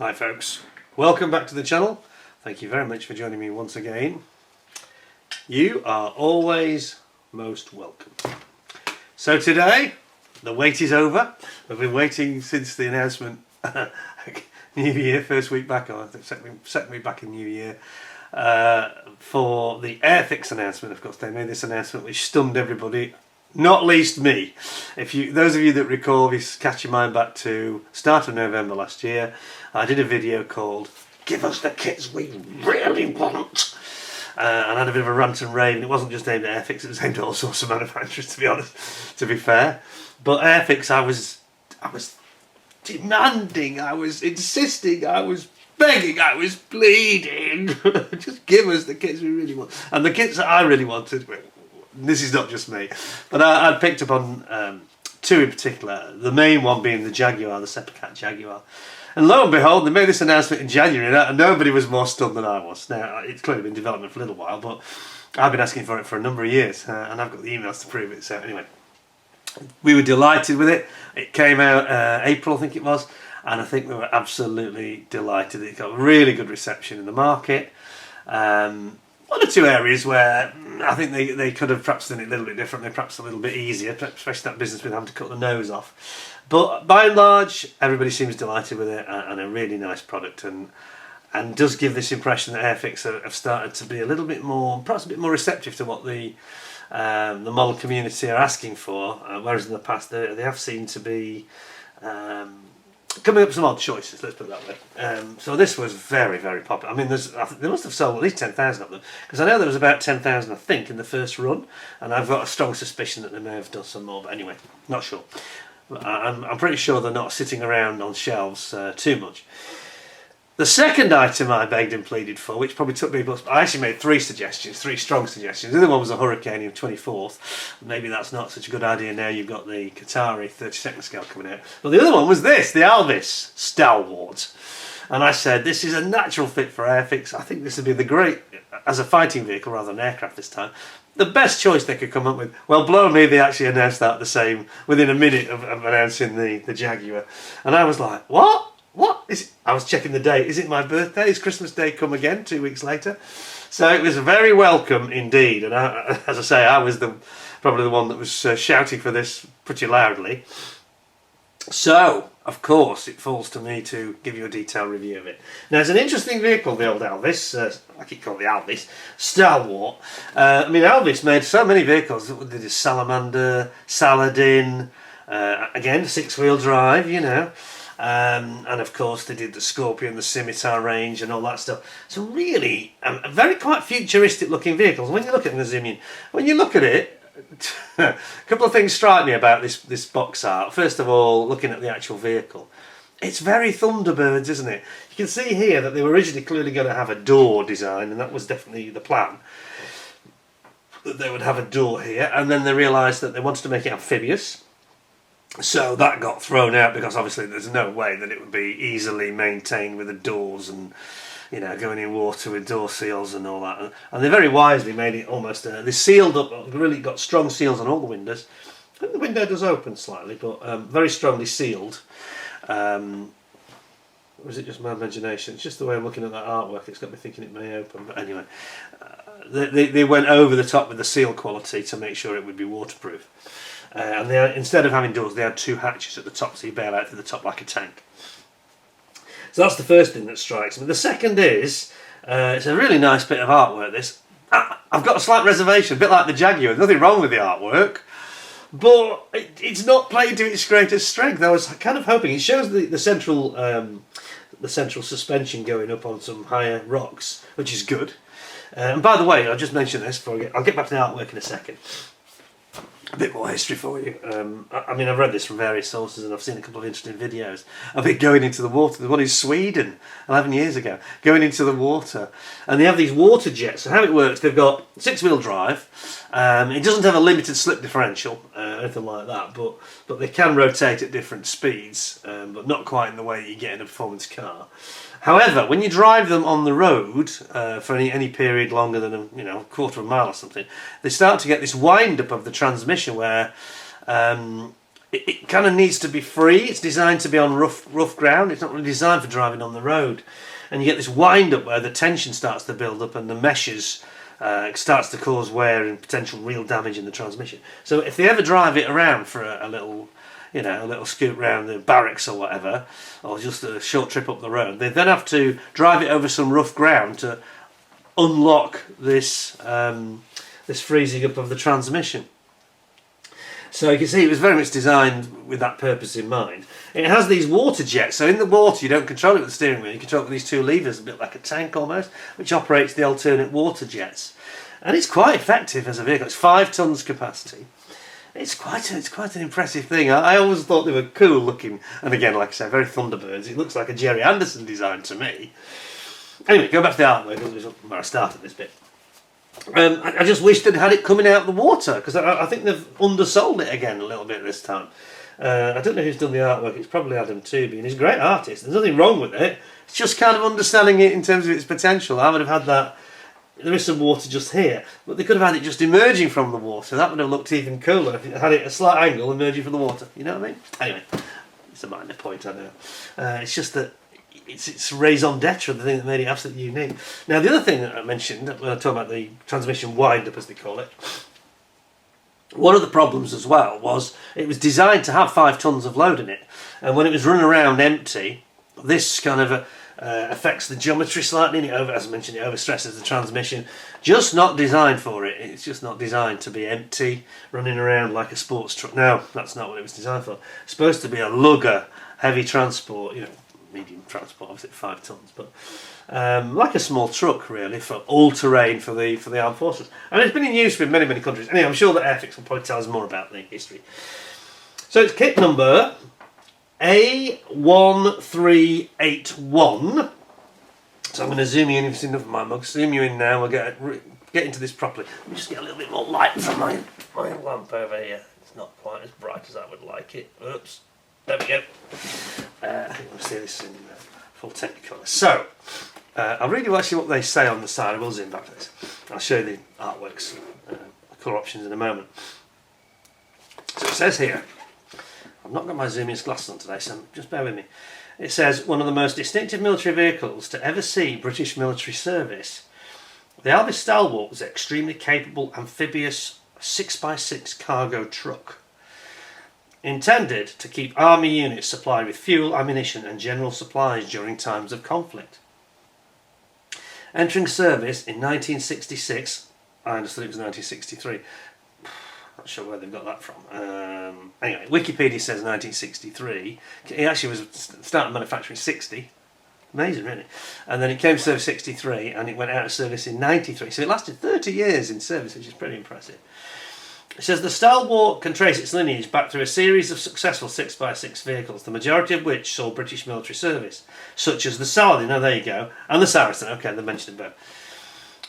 Hi folks, welcome back to the channel. Thank you very much for joining me once again. You are always most welcome. So today, the wait is over. I've been waiting since the announcement, New Year, first week back, I think second week back in New Year, for the Airfix announcement. Of course, they made this announcement which stunned everybody, not least me. Those of you that recall, if you catch your mind back to start of November last year, I did a video called "Give Us the Kits We Really Want," and I had a bit of a rant and rave. And it wasn't just aimed at Airfix; it was aimed at all sorts of manufacturers, to be honest. To be fair, but Airfix, I was demanding, I was insisting, I was begging, I was pleading. Just give us the kits we really want. And the kits that I really wanted. This is not just me, but I'd picked up on two in particular. The main one being the Jaguar, the Seppacat Jaguar. And lo and behold, they made this announcement in January, and nobody was more stunned than I was. Now, it's clearly been in development for a little while, but I've been asking for it for a number of years, and I've got the emails to prove it. So anyway, we were delighted with it. It came out April, I think it was, and I think we were absolutely delighted. It got really good reception in the market. One or two areas where I think they could have perhaps done it a little bit differently, perhaps a little bit easier, especially that business with having to cut the nose off. But by and large, everybody seems delighted with it, and a really nice product, and does give this impression that Airfix have started to be a little bit more, perhaps a bit more receptive to what the model community are asking for, whereas in the past they have seemed to be coming up with some odd choices, let's put it that way. So this was very, very popular. I mean, they must have sold at least 10,000 of them, because I know there was about 10,000, I think, in the first run, and I've got a strong suspicion that they may have done some more, but anyway, not sure. I'm pretty sure they're not sitting around on shelves too much. The second item I begged and pleaded for, which probably took me, I actually made three strong suggestions. The other one was a Hurricane on 24th. Maybe that's not such a good idea now you've got the Qatari 32nd scale coming out. But the other one was this, the Alvis Stalwart. And I said, this is a natural fit for Airfix. I think this would be the great, as a fighting vehicle rather than aircraft this time, the best choice they could come up with. Well, blow me, they actually announced that the same, within a minute of announcing the Jaguar. And I was like, what? What is it? I was checking the date. Is it my birthday? Is Christmas Day come again 2 weeks later? So it was very welcome indeed. And as I say, I was probably the one that was shouting for this pretty loudly. So, of course, it falls to me to give you a detailed review of it. Now, it's an interesting vehicle, the old Alvis. I keep calling it the Alvis Stalwart. I mean, Alvis made so many vehicles. They did Salamander, Saladin, again, 6-wheel drive, you know. And of course they did the Scorpion, the Scimitar range and all that stuff. So really, very quite futuristic looking vehicles. When you look at them, zoom in. When you look at it, a couple of things strike me about this box art. First of all, looking at the actual vehicle, it's very Thunderbirds, isn't it? You can see here that they were originally clearly going to have a door design, and that was definitely the plan, that they would have a door here, and then they realised that they wanted to make it amphibious. So that got thrown out because obviously there's no way that it would be easily maintained with the doors and, you know, going in water with door seals and all that. And they very wisely made it almost, they sealed up, really got strong seals on all the windows. I think the window does open slightly, but very strongly sealed. Or is it just my imagination? It's just the way I'm looking at that artwork, it's got me thinking it may open. But anyway, they went over the top with the seal quality to make sure it would be waterproof. And instead of having doors, they had two hatches at the top, so you bail out through the top like a tank. So that's the first thing that strikes me. The second is, it's a really nice bit of artwork, this. I've got a slight reservation, a bit like the Jaguar. There's nothing wrong with the artwork, but it's not playing to its greatest strength. I was kind of hoping, it shows the central suspension going up on some higher rocks, which is good. And by the way, I'll just mention this before I'll get back to the artwork in a second. A bit more history for you. I mean, I've read this from various sources and I've seen a couple of interesting videos of it going into the water. There's one in Sweden 11 years ago, going into the water. And they have these water jets. And how it works, they've got 6-wheel drive. It doesn't have a limited slip differential, anything like that, but they can rotate at different speeds, but not quite in the way that you get in a performance car. However, when you drive them on the road for any period longer than a quarter of a mile or something, they start to get this wind up of the transmission where it kind of needs to be free. It's designed to be on rough ground. It's not really designed for driving on the road. And you get this wind up where the tension starts to build up and the meshes starts to cause wear and potential real damage in the transmission. So if they ever drive it around for a little, you know, a little scoot round the barracks or whatever, or just a short trip up the road, they then have to drive it over some rough ground to unlock this this freezing up of the transmission. So you can see it was very much designed with that purpose in mind. It has these water jets, so in the water you don't control it with the steering wheel, you control it with these two levers, a bit like a tank almost, which operates the alternate water jets. And it's quite effective as a vehicle. It's 5 tons capacity. It's quite an impressive thing. I always thought they were cool looking, and again, like I said, very Thunderbirds. It looks like a Gerry Anderson design to me. Anyway, go back to the artwork, this is where I started this bit. I just wish they'd had it coming out of the water, because I think they've undersold it again a little bit this time. I don't know who's done the artwork. It's probably Adam Tooby, and he's a great artist. There's nothing wrong with it. It's just kind of understanding it in terms of its potential. I would have had that. There is some water just here, but they could have had it just emerging from the water. That would have looked even cooler if it had it at a slight angle emerging from the water. You know what I mean? Anyway, it's a minor point, I know. It's just that it's raison d'etre, the thing that made it absolutely unique. Now, the other thing that I mentioned when I talk about the transmission wind-up, as they call it, one of the problems as well was it was designed to have 5 tons of load in it, and when it was running around empty, this kind of affects the geometry slightly, and as I mentioned, it overstresses the transmission. Just not designed for it. It's just not designed to be empty, running around like a sports truck. No, that's not what it was designed for. It's supposed to be a lugger, heavy transport, you know, medium transport, obviously 5 tons, but like a small truck really, for all-terrain for the armed forces. And it's been in use with many countries. Anyway, I'm sure that Airfix will probably tell us more about the history. So it's kit number A1381. So I'm going to zoom you in, if you've seen enough of my mug, zoom you in now, we'll get into this properly. Let me just get a little bit more light from my lamp over here. It's not quite as bright as I would like it. Oops. There we go. I think we'll see this in full technicolor. So, I'll read you actually what they say on the side. I will zoom back to this. I'll show you the artworks, the colour options in a moment. So it says here, I've not got my zoomiest glasses on today, so just bear with me. It says, one of the most distinctive military vehicles to ever see British military service. The Alvis Stalwart was an extremely capable amphibious 6x6 cargo truck, intended to keep army units supplied with fuel, ammunition and general supplies during times of conflict. Entering service in 1966, I understood it was 1963, not sure where they've got that from. Anyway, Wikipedia says 1963, it actually was started manufacturing 60, amazing really, and then it came to service 63 and it went out of service in 93, so it lasted 30 years in service, which is pretty impressive. It says the Stalwart can trace its lineage back through a series of successful 6x6 vehicles, the majority of which saw British military service, such as the Saladin, oh there you go, and the Saracen, okay, they mentioned it both.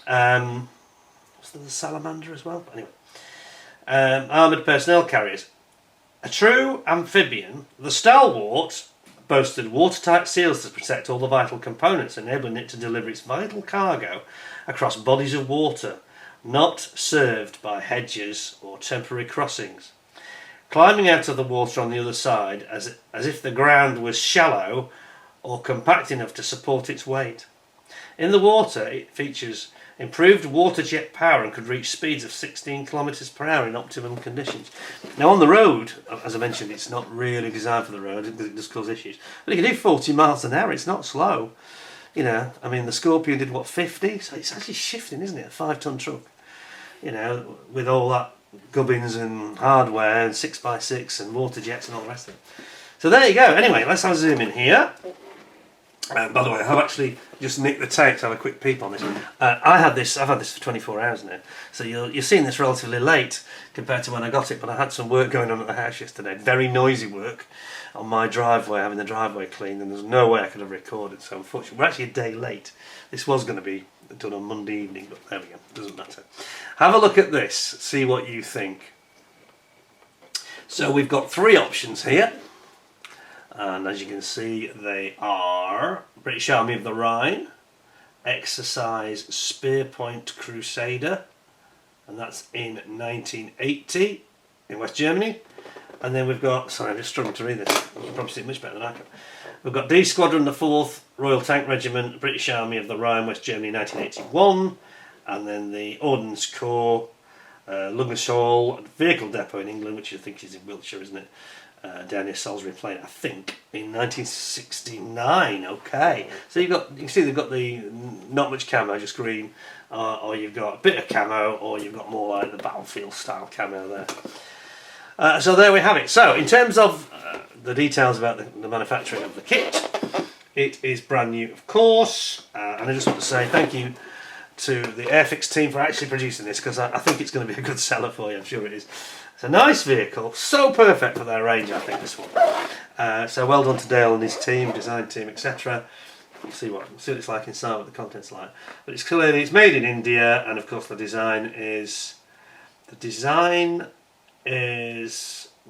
Was there the Salamander as well? Anyway. Armoured personnel carriers. A true amphibian, the Stalwart boasted watertight seals to protect all the vital components, enabling it to deliver its vital cargo across bodies of water not served by hedges or temporary crossings, climbing out of the water on the other side as if the ground was shallow or compact enough to support its weight. In the water it features improved water jet power and could reach speeds of 16 kilometres per hour in optimum conditions. Now on the road, as I mentioned, it's not really designed for the road because it does cause issues, but it can do 40 miles an hour, it's not slow. You know, I mean the Scorpion did what, 50? So it's actually shifting, isn't it? A 5-ton truck. You know, with all that gubbins and hardware and 6x6 and water jets and all the rest of it. So there you go. Anyway, let's have a zoom in here. By the way, I've actually just nicked the tape to have a quick peep on this. I've had this for 24 hours now, so you're seeing this relatively late compared to when I got it, but I had some work going on at the house yesterday, very noisy work on my driveway, having the driveway cleaned, and there's no way I could have recorded, so unfortunately we're actually a day late. This was going to be done on Monday evening, but there we go, doesn't matter. Have a look at this, see what you think. So we've got 3 options here. And as you can see, they are British Army of the Rhine, Exercise Spearpoint Crusader, and that's in 1980 in West Germany, And then we've got, sorry, I'm just struggling to read this. You can probably see it much better than I can. We've got D Squadron, the 4th Royal Tank Regiment, British Army of the Rhine, West Germany, 1981. And then the Ordnance Corps, Lungershall Vehicle Depot in England, which I think is in Wiltshire, isn't it? Down near Salisbury Plain, I think, in 1969. Okay, so you can see they've got the not much camo, just green, or you've got a bit of camo, or you've got more like the battlefield style camo there. So there we have it. So in terms of the details about the manufacturing of the kit, it is brand new, of course, and I just want to say thank you to the Airfix team for actually producing this, because I think it's going to be a good seller for you. I'm sure it is. It's a nice vehicle, so perfect for their range, I think, this one. So well done to Dale and his team, design team, etc. We'll see what it's like inside, what the content's like. But it's clearly it's made in India, and of course the design is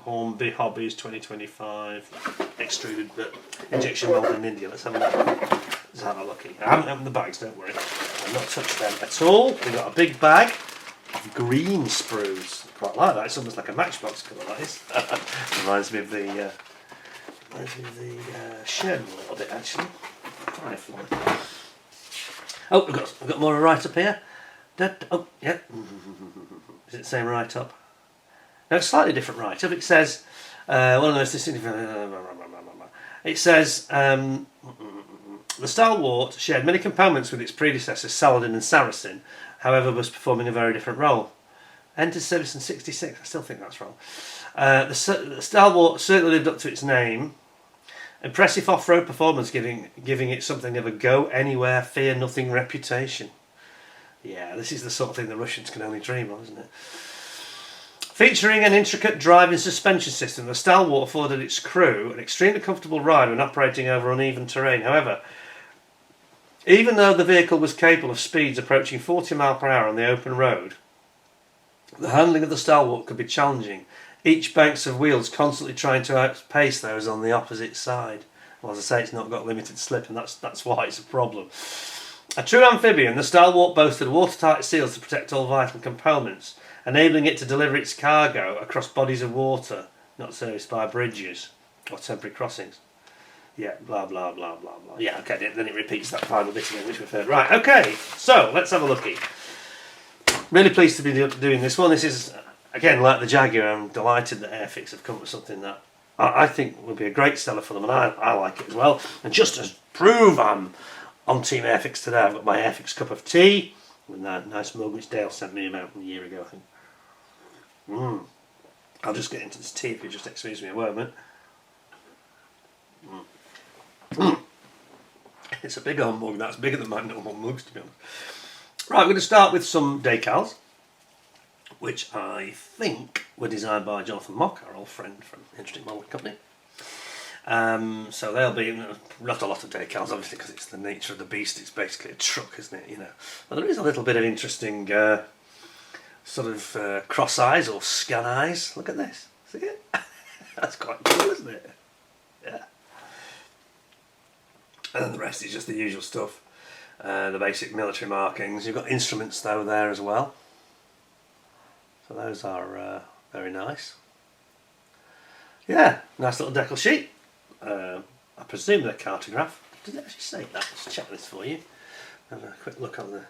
Hornby Hobbies 2025 extruded but injection molded in India. Let's have a look. Let's have a looky. I haven't opened the bags, don't worry. I've not touched them at all. We've got a big bag of green sprues. Quite like that. It's almost like a matchbox colour, that is. Reminds me of the shed a little bit, actually. Firefly. Oh, we've got more right up here. Oh, yeah. Is it the same right up? No, it's slightly different right up. It says one of those. It says the Stalwart shared many components with its predecessors Saladin and Saracen, however was performing a very different role. Entered service in '66, I still think that's wrong. The Stalwart certainly lived up to its name. Impressive off-road performance, giving it something of a go anywhere, fear nothing reputation. Yeah, this is the sort of thing the Russians can only dream of, isn't it? Featuring an intricate driving suspension system, the Stalwart afforded its crew an extremely comfortable ride when operating over uneven terrain. However, even though the vehicle was capable of speeds approaching 40 miles per hour on the open road, the handling of the Stalwart could be challenging, each banks of wheels constantly trying to outpace those on the opposite side. Well, as I say, it's not got limited slip, and that's why it's a problem. A true amphibian, the Stalwart boasted watertight seals to protect all vital components, enabling it to deliver its cargo across bodies of water not serviced by bridges or temporary crossings. Yeah, blah blah blah blah blah. Yeah, okay, then it repeats that final bit again, which we've heard. Right, okay, so let's have a looky. Really pleased to be doing this one. This is, again, like the Jaguar, I'm delighted that Airfix have come up with something that I think will be a great seller for them, and I like it as well. And just to prove I'm on Team Airfix today, I've got my Airfix cup of tea with that nice mug which Dale sent me about a year ago, I think. I'll just get into this tea if you just excuse me a moment. It's a big old mug, that's bigger than my normal mugs, to be honest. Right, we're going to start with some decals, which I think were designed by Jonathan Mock, our old friend from Interesting Modelling Company. So there'll be not a lot of decals, obviously, because it's the nature of the beast. It's basically a truck, isn't it? You know, but there is a little bit of interesting sort of cross eyes or scan eyes. Look at this. See it? That's quite cool, isn't it? Yeah. And then the rest is just the usual stuff. The basic military markings. You've got instruments though there as well. So those are very nice. Yeah, nice little decal sheet. I presume they're cartograph. Does it actually say that? Let's check this for you. Have a quick look on the.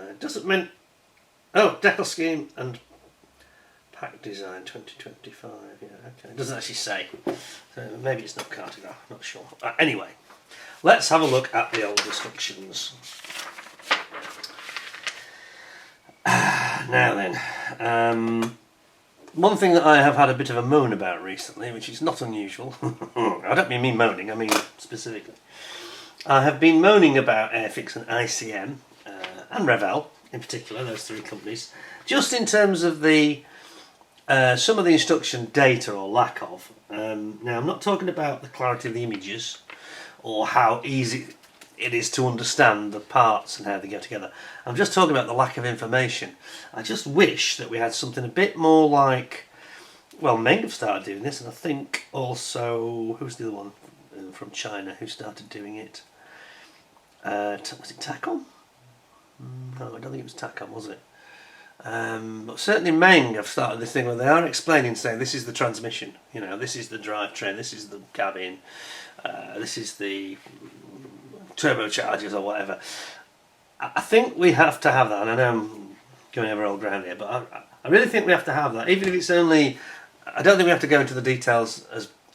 It doesn't mean. Oh, decal scheme and pack design 2025. Yeah, okay. It doesn't actually say. So maybe it's not cartograph. Not sure. Anyway, let's have a look at the old instructions. Now then. One thing that I have had a bit of a moan about recently, which is not unusual, I don't mean me moaning, I mean specifically. I have been moaning about Airfix and ICM, and Revell in particular, those three companies, just in terms of the some of the instruction data or lack of. Now I'm not talking about the clarity of the images or how easy it is to understand the parts and how they go together. I'm just talking about the lack of information. I just wish that we had something a bit more like, well, Meng have started doing this, and I think also, who's the other one from China who started doing it? Was it Tacom? No, I don't think it was Tacom, was it? But certainly Meng have started this thing where they are explaining, saying this is the transmission, you know, this is the drivetrain, this is the cabin, this is the turbochargers or whatever. I think we have to have that, and I know I'm going over old ground here, but I really think we have to have that, even if it's only. I don't think we have to go into the details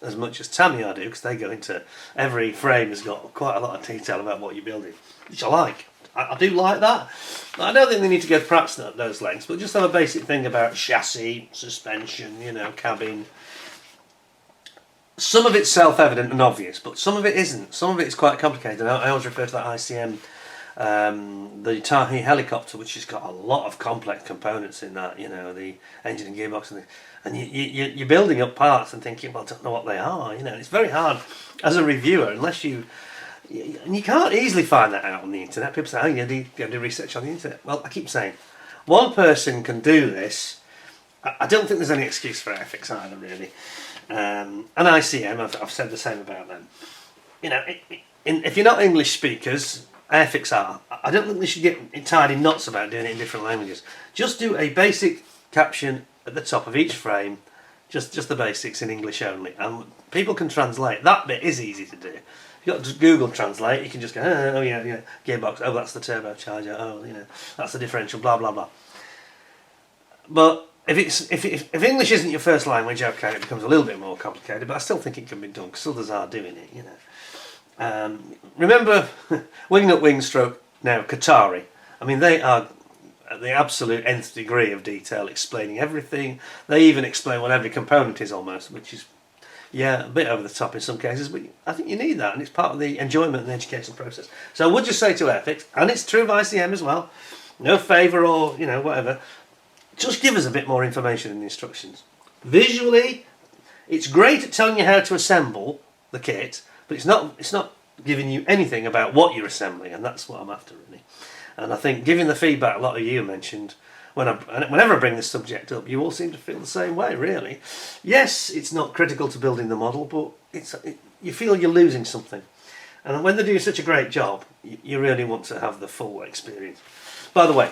as much as Tammy I do, because they go into every frame has got quite a lot of detail about what you're building, which I like. I do like that. I don't think they need to go perhaps those lengths, but just have a basic thing about chassis, suspension, you know, cabin. Some of it's self-evident and obvious, but some of it isn't. Some of it is quite complicated. I always refer to that ICM, the Tahi helicopter, which has got a lot of complex components in that, you know, the engine and gearbox and you're building up parts and thinking, well, I don't know what they are, you know. It's very hard as a reviewer, unless you can't easily find that out on the internet. People say, oh, you do research on the internet. Well, I keep saying, one person can do this. I don't think there's any excuse for Airfix either, really. And ICM, I've said the same about them. You know, if you're not English speakers, Airfix are. I don't think they should get tied in knots about doing it in different languages. Just do a basic caption at the top of each frame, just the basics in English only, and people can translate. That bit is easy to do. You've got to Google Translate, you can just go, oh yeah, gearbox, oh that's the turbocharger, oh, you know, that's the differential, blah blah blah. But if English isn't your first language, okay, it becomes a little bit more complicated, but I still think it can be done, because others are doing it, you know. Remember Wing Nut Wing Stroke, now Qatari, I mean, they are at the absolute nth degree of detail, explaining everything. They even explain what every component is almost, which is, yeah, a bit over the top in some cases, but I think you need that, and it's part of the enjoyment and the education process. So I would just say to Airfix, and it's true of ICM as well, no favour or, you know, whatever, just give us a bit more information in the instructions. Visually, it's great at telling you how to assemble the kit, but it's not giving you anything about what you're assembling, and that's what I'm after, really. And I think, given the feedback a lot of you mentioned, whenever I bring this subject up, you all seem to feel the same way, really. Yes, it's not critical to building the model, but you feel you're losing something. And when they do such a great job, you really want to have the full experience. By the way,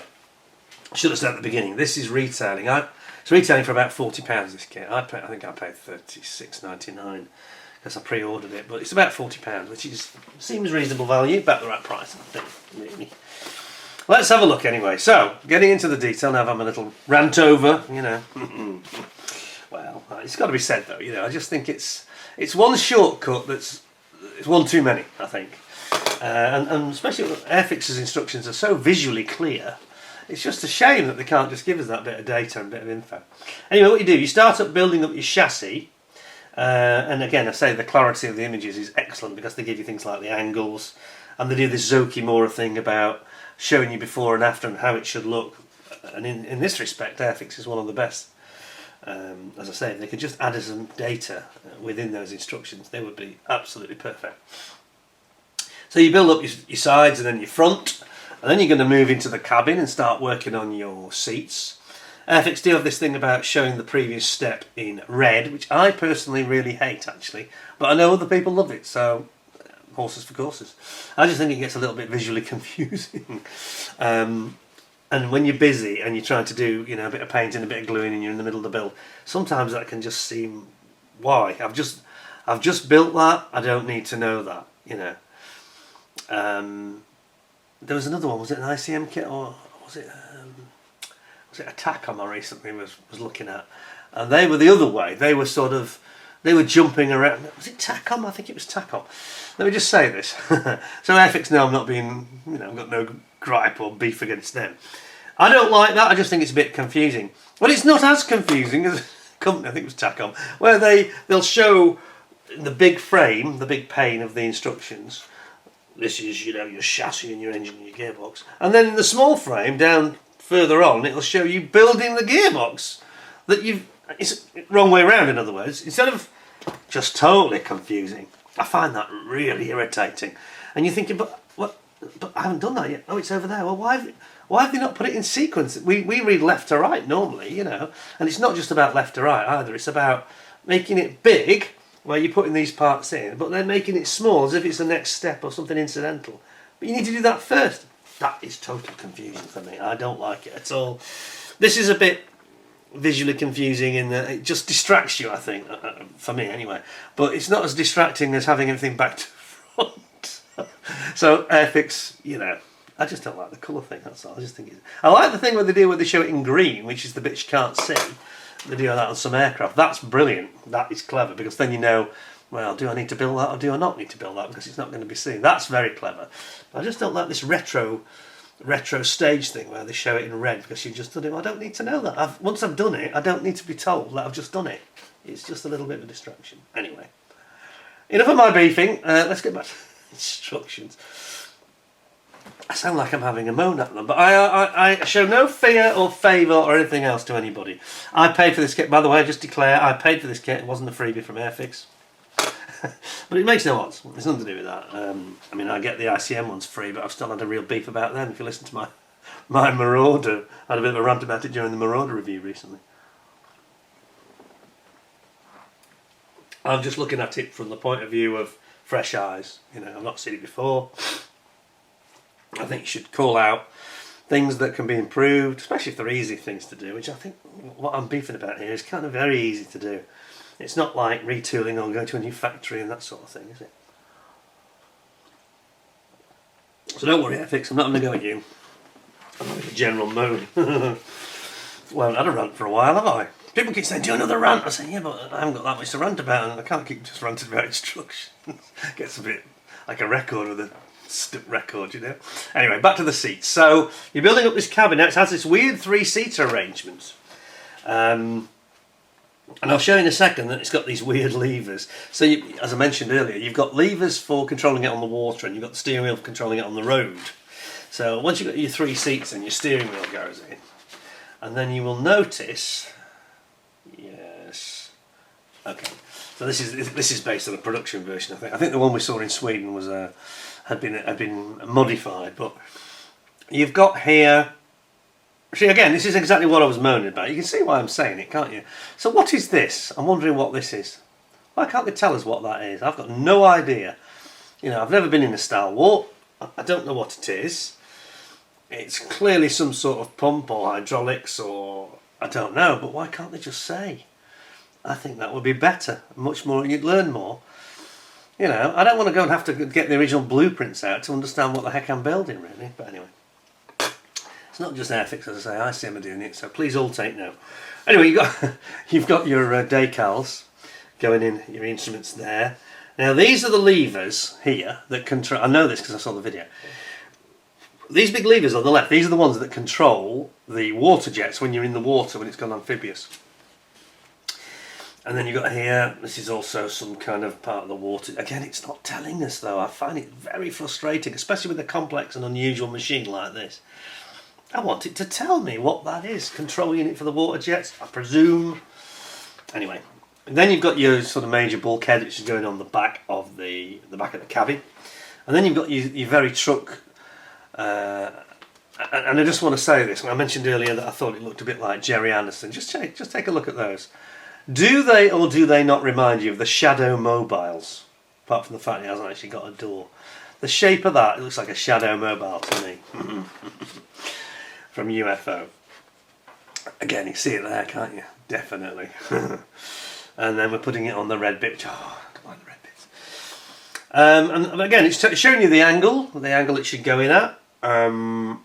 I should have said at the beginning, this is retailing. It's retailing for about £40, this kit. I think I paid $36.99 because I pre-ordered it, but it's about £40, which seems reasonable value, about the right price, I think, really. Let's have a look anyway. So, getting into the detail, now I've had my little rant over, you know. Well, it's got to be said though, you know, I just think it's one shortcut it's one too many, I think. And especially Airfix's instructions are so visually clear, it's just a shame that they can't just give us that bit of data and bit of info. Anyway, what you do, you start up building up your chassis, and again, I say the clarity of the images is excellent because they give you things like the angles, and they do this Zokimura thing about showing you before and after and how it should look. And in this respect, Airfix is one of the best. As I say, if they could just add some data within those instructions, they would be absolutely perfect. So you build up your sides and then your front, and then you're going to move into the cabin and start working on your seats. Airfix do have this thing about showing the previous step in red, which I personally really hate actually, but I know other people love it, so horses for courses. I just think it gets a little bit visually confusing. And when you're busy and you're trying to do, you know, a bit of painting, a bit of gluing, and you're in the middle of the build, sometimes that can just seem, why? I've just built that. I don't need to know that, you know. There was another one. Was it an ICM kit or was it a Tacom I recently was looking at? And they were the other way. They were jumping around. Was it Tacom? I think it was Tacom. Let me just say this. So Airfix know I'm not being, you know, I've got no gripe or beef against them. I don't like that. I just think it's a bit confusing. Well, it's not as confusing as a company, I think it was Tacom, where they'll show the big frame, the big pane of the instructions. This is, you know, your chassis and your engine and your gearbox. And then in the small frame, down further on, it'll show you building the gearbox. It's wrong way around, in other words. Instead of just totally confusing. I find that really irritating. And you're thinking, but I haven't done that yet. Oh, it's over there. Well, why have they not put it in sequence? We read left to right normally, you know. And it's not just about left to right either. It's about making it big, where you're putting these parts in, but then making it small as if it's the next step or something incidental. But you need to do that first. That is total confusion for me. I don't like it at all. This is a bit visually confusing in that it just distracts you, I think, for me anyway. But it's not as distracting as having everything back to front. So Airfix, you know, I just don't like the colour thing, that's all. I just think it's... I like the thing where they show it in green, which is the bit you can't see. They do that on some aircraft. That's brilliant. That is clever, because then you know, well, do I need to build that or do I not need to build that, because it's not going to be seen. That's very clever. But I just don't like this retro stage thing where they show it in red because you've just done it. Well, I don't need to know that. Once I've done it, I don't need to be told that I've just done it. It's just a little bit of a distraction. Anyway, enough of my beefing. Let's get back to instructions. I sound like I'm having a moan at them, but I show no fear or favour or anything else to anybody. I paid for this kit, by the way. I just declare I paid for this kit. It wasn't a freebie from Airfix. But it makes no odds. It's nothing to do with that. I mean, I get the ICM ones free, but I've still had a real beef about them. If you listen to my Marauder, I had a bit of a rant about it during the Marauder review recently. I'm just looking at it from the point of view of fresh eyes. You know, I've not seen it before. I think you should call out things that can be improved, especially if they're easy things to do, which I think what I'm beefing about here is kind of very easy to do. It's not like retooling or going to a new factory and that sort of thing, is it? So don't worry, Airfix, I'm not going to go at you. I'm having a general moan. Well, I haven't had a rant for a while, have I? People keep saying, do another rant. I say, yeah, but I haven't got that much to rant about, and I can't keep just ranting about instructions. Gets a bit like a record with a stuck record, you know. Anyway, back to the seats. So you're building up this cabin. Now it has this weird three-seater arrangement. And I'll show you in a second that it's got these weird levers. So, as I mentioned earlier, you've got levers for controlling it on the water, and you've got the steering wheel for controlling it on the road. So once you've got your three seats and your steering wheel goes in, and then you will notice, yes, okay. So this is based on a production version. I think the one we saw in Sweden was had been modified, but you've got here. See, again, this is exactly what I was moaning about. You can see why I'm saying it, can't you? So what is this? I'm wondering what this is. Why can't they tell us what that is? I've got no idea. You know, I've never been in a Stalwart. I don't know what it is. It's clearly some sort of pump or hydraulics or... I don't know, but why can't they just say? I think that would be better. Much more, you'd learn more. You know, I don't want to go and have to get the original blueprints out to understand what the heck I'm building, really. But anyway. It's not just Airfix, as I say, ICM are doing it, so please all take note. Anyway, you've got your decals going in, your instruments there. Now these are the levers here that control, I know this because I saw the video. These big levers on the left, these are the ones that control the water jets when you're in the water, when it's gone amphibious. And then you've got here, this is also some kind of part of the water. Again, it's not telling us though. I find it very frustrating, especially with a complex and unusual machine like this. I want it to tell me what that is. Control unit for the water jets, I presume. Anyway, and then you've got your sort of major bulkhead, which is going on the back of the back of the cabin, and then you've got your very truck. And I just want to say this. I mentioned earlier that I thought it looked a bit like Gerry Anderson. Just take a look at those. Do they or do they not remind you of the SHADO mobiles? Apart from the fact it hasn't actually got a door. The shape of that, it looks like a SHADO mobile to me. From UFO. Again, you see it there, can't you? Definitely. And then we're putting it on the red bit. Oh, I don't like the red bits. And again, it's showing you the angle it should go in at,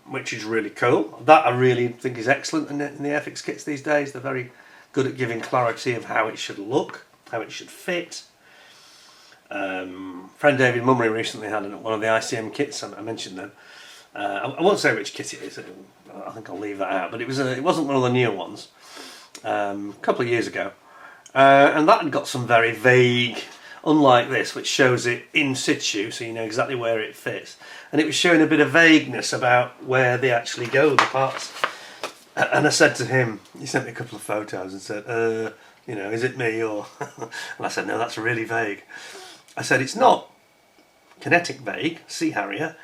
which is really cool. That I really think is excellent in the Airfix kits these days. They're very good at giving clarity of how it should look, how it should fit. Friend David Mummery recently had one of the ICM kits. I mentioned them. I won't say which kit it is. I think I'll leave that out. But it wasn't one of the newer ones. A couple of years ago, and that had got some very vague, unlike this, which shows it in situ, so you know exactly where it fits. And it was showing a bit of vagueness about where they actually go, the parts. And I said to him, he sent me a couple of photos and said, you know, is it me or? And I said, no, that's really vague. I said, it's not kinetic vague, Sea Harrier,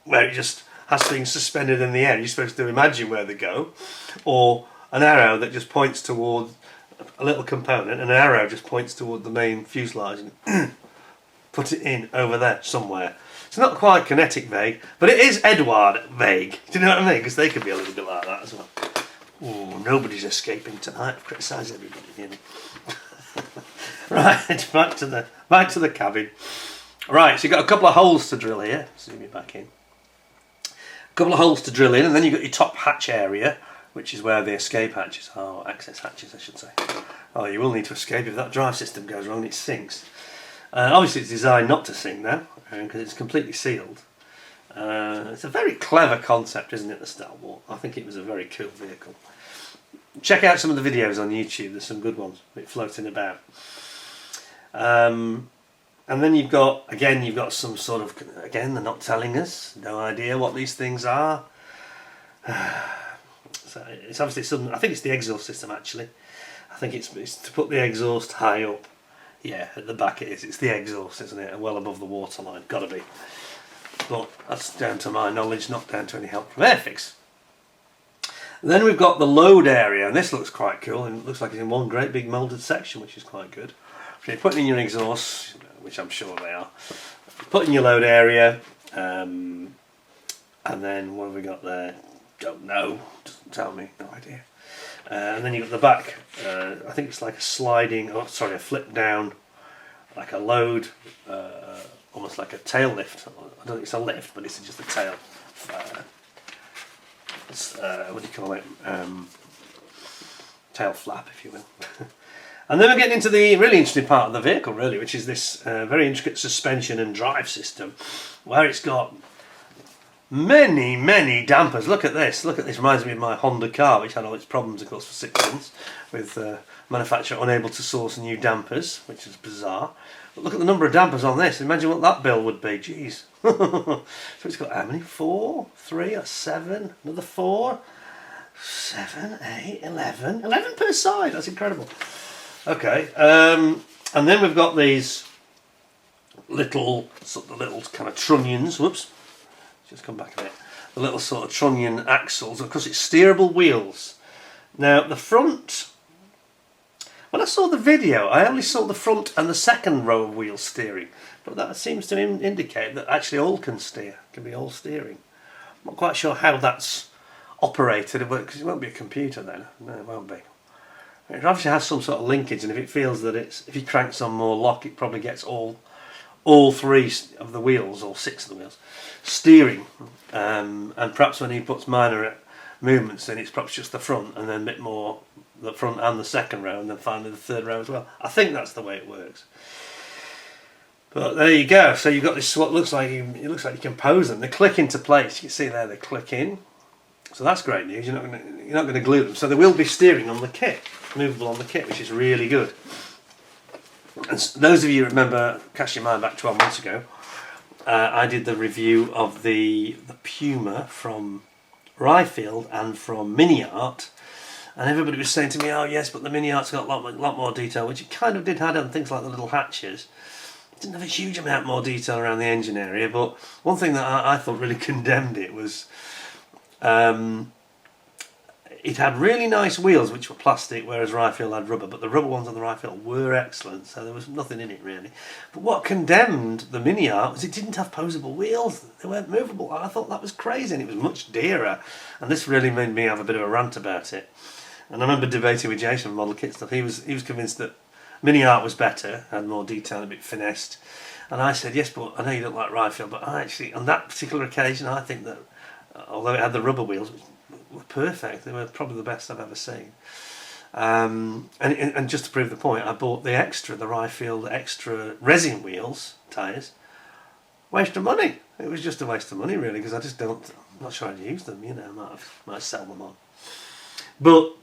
where it just has things suspended in the air. You're supposed to imagine where they go, or an arrow that just points toward a little component, and an arrow just points toward the main fuselage and put it in over there somewhere. It's not quite kinetic vague, but it is Edward vague. Do you know what I mean? Because they could be a little bit like that as well. Oh, nobody's escaping tonight. I've criticised everybody, you know. Right, back to the cabin. Right, so you've got a couple of holes to drill here. Zoom you back in. A couple of holes to drill in, and then you've got your top hatch area, which is where the escape hatches are, or access hatches I should say. Oh, you will need to escape if that drive system goes wrong, it sinks. Obviously it's designed not to sink now, because it's completely sealed. It's a very clever concept, isn't it, the Stalwart? I think it was a very cool vehicle. Check out some of the videos on YouTube, there's some good ones, it floating about. And then you've got some sort of, again, they're not telling us, no idea what these things are. So it's obviously something, I think it's the exhaust system actually. I think it's to put the exhaust high up. Yeah, at the back it is. It's the exhaust, isn't it? Well above the waterline, gotta be. But that's down to my knowledge, not down to any help from Airfix. And then we've got the load area, and this looks quite cool, and it looks like it's in one great big moulded section, which is quite good. So you're putting in your exhaust, which I'm sure they are. Put in your load area, and then what have we got there? Don't know, doesn't tell me, no idea. And then you've got the back, I think it's like a a flip down, like a load, almost like a tail lift. I don't think it's a lift, but it's just a tail. What do you call it? Tail flap, if you will. And then we're getting into the really interesting part of the vehicle, really, which is this very intricate suspension and drive system, where it's got many dampers. Look at this. Look at this. Reminds me of my Honda car, which had all its problems, of course, for 6 months, with manufacturer unable to source new dampers, which is bizarre. But look at the number of dampers on this. Imagine what that bill would be. Jeez. So it's got how many? 4, 3, or 7? Another 4, 7, 8, 11. 11 per side. That's incredible. Okay. And then we've got these little kind of trunnions. Whoops. Just come back a bit. The little sort of trunnion axles. Of course, it's steerable wheels. Now, the front. When I saw the video, I only saw the front and the second row of wheels steering, but that seems to indicate that actually all can steer, can be all steering. I'm not quite sure how that's operated, because it won't be a computer then. No, it won't be. It obviously has some sort of linkage, and if it feels that if you crank some more lock, it probably gets all 3 of the wheels, or 6 of the wheels, steering. And perhaps when he puts minor movements in, it's perhaps just the front, and then a bit more the front and the second row, and then finally the third row as well. I think that's the way it works. But there you go. So you've got this what looks like you can pose them. They click into place. You can see there they click in. So that's great news. You're not going to glue them. So they will be steering on the kit, movable on the kit, which is really good. And those of you who remember, cast your mind back 12 months ago, I did the review of the Puma from Ryfield and from Mini Art. And everybody was saying to me, oh yes, but the Mini Art's got a lot more detail, which it kind of did have on things like the little hatches. It didn't have a huge amount more detail around the engine area, but one thing that I thought really condemned it was it had really nice wheels which were plastic, whereas Ryfield had rubber, but the rubber ones on the Ryfield were excellent, so there was nothing in it really. But what condemned the Mini Art was it didn't have posable wheels. They weren't movable. I thought that was crazy, and it was much dearer, and this really made me have a bit of a rant about it. And I remember debating with Jason from Model Kit Stuff. He was convinced that Mini Art was better, had more detail, a bit finessed. And I said, yes, but I know you don't like Ryfield, but I actually, on that particular occasion, I think that, although it had the rubber wheels, were perfect. They were probably the best I've ever seen. And just to prove the point, I bought the Ryfield extra resin wheels, tyres. Waste of money. It was just a waste of money, really, because I'm not sure I'd use them, you know, might sell them on. But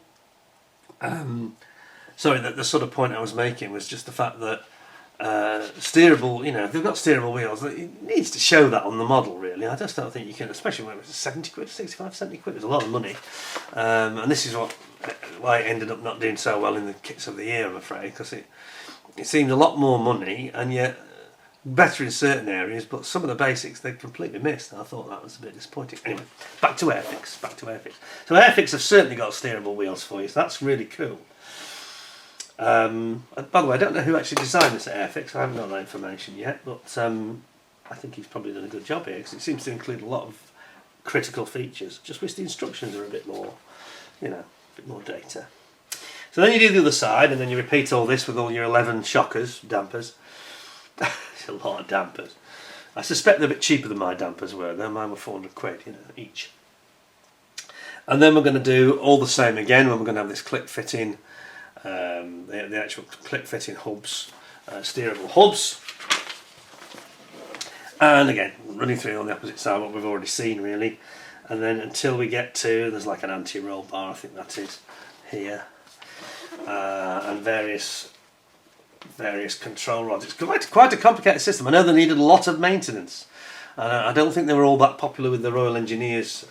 sorry, the sort of point I was making was just the fact that steerable, you know, if they've got steerable wheels, it needs to show that on the model, really. I just don't think you can, especially when it was 70 quid, 65, 70 quid, it was a lot of money. And this is why it ended up not doing so well in the kits of the year, I'm afraid, because it seemed a lot more money, and yet better in certain areas, but some of the basics they completely missed, and I thought that was a bit disappointing. Anyway, back to Airfix. So Airfix have certainly got steerable wheels for you, so that's really cool. By the way, I don't know who actually designed this at Airfix. I haven't got that information yet, but I think he's probably done a good job here, because it seems to include a lot of critical features. Just wish the instructions are a bit more, you know, bit more data. So then you do the other side, and then you repeat all this with all your 11 shockers, dampers. It's a lot of dampers. I suspect they're a bit cheaper than my dampers were. Though mine were 400 quid, you know, each. And then we're going to do all the same again when we're going to have this click fitting, the actual click fitting hubs, steerable hubs. And again, running through on the opposite side what we've already seen really. And then until we get to, there's like an anti-roll bar, I think that is here. And various control rods. It's quite a complicated system. I know they needed a lot of maintenance. I don't think they were all that popular with the Royal Engineers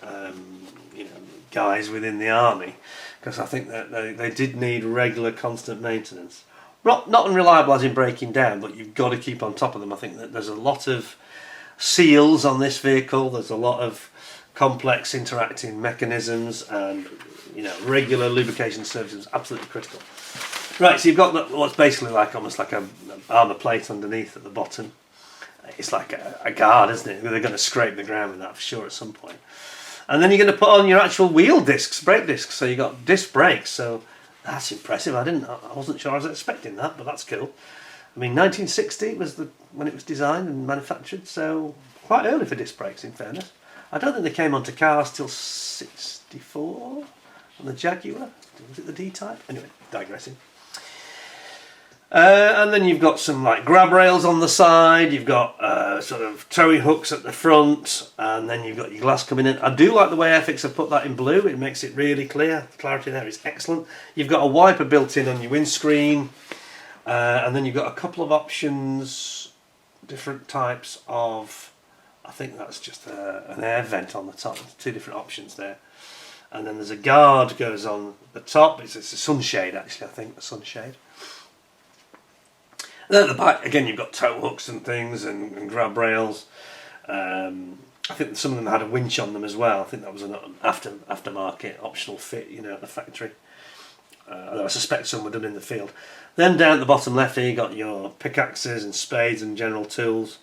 you know, guys within the army, because I think that they did need regular constant maintenance. Not unreliable as in breaking down, but you've got to keep on top of them. I think that there's a lot of seals on this vehicle, there's a lot of complex interacting mechanisms, and you know, regular lubrication services is absolutely critical. Right, so you've got what's basically like almost like an armour plate underneath at the bottom. It's like a guard, isn't it? They're going to scrape the ground with that for sure at some point. And then you're going to put on your actual wheel discs, brake discs. So you've got disc brakes. So that's impressive. I wasn't sure I was expecting that, but that's cool. I mean, 1960 was when it was designed and manufactured, so quite early for disc brakes, in fairness. I don't think they came onto cars till 64 on the Jaguar. Was it the D-Type? Anyway, digressing. And then you've got some like grab rails on the side, you've got sort of towing hooks at the front, and then you've got your glass coming in. I do like the way Airfix have put that in blue, it makes it really clear. The clarity there is excellent. You've got a wiper built in on your windscreen, and then you've got a couple of options, different types of, I think that's just an air vent on the top. There's two different options there. And then there's a guard goes on the top, it's a sunshade actually, I think, a sunshade. Then at the back, again, you've got tow hooks and things and grab rails. I think some of them had a winch on them as well. I think that was an aftermarket optional fit, you know, at the factory. Although I suspect some were done in the field. Then down at the bottom left here, you've got your pickaxes and spades and general tools.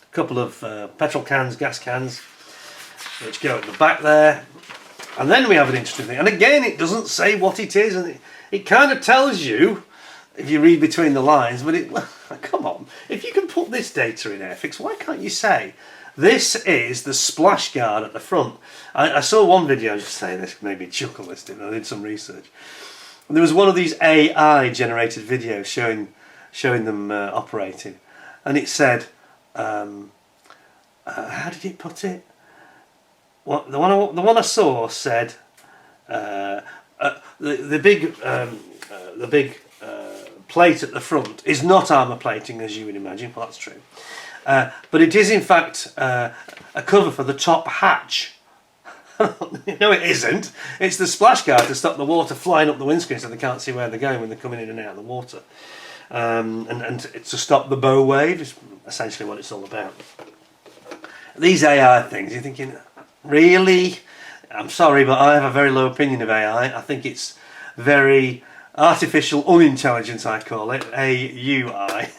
A couple of petrol cans, gas cans, which go at the back there. And then we have an interesting thing. And again, it doesn't say what it is, and it kind of tells you if you read between the lines, but well, come on, if you can put this data in Airfix, why can't you say this is the splash guard at the front? I saw one video, just saying this made me chuckle, this did, I did some research. And there was one of these AI generated videos showing them operating, and it said, how did it put it? Well, the one I saw said the big plate at the front is not armour plating, as you would imagine. Well, that's true, but it is in fact a cover for the top hatch. No, it isn't. It's the splash guard to stop the water flying up the windscreen so they can't see where they're going when they're coming in and out of the water, and to stop the bow wave is essentially what it's all about. These AI things, you're thinking, really? I'm sorry, but I have a very low opinion of AI. I think it's very artificial unintelligence, I call it, AUI.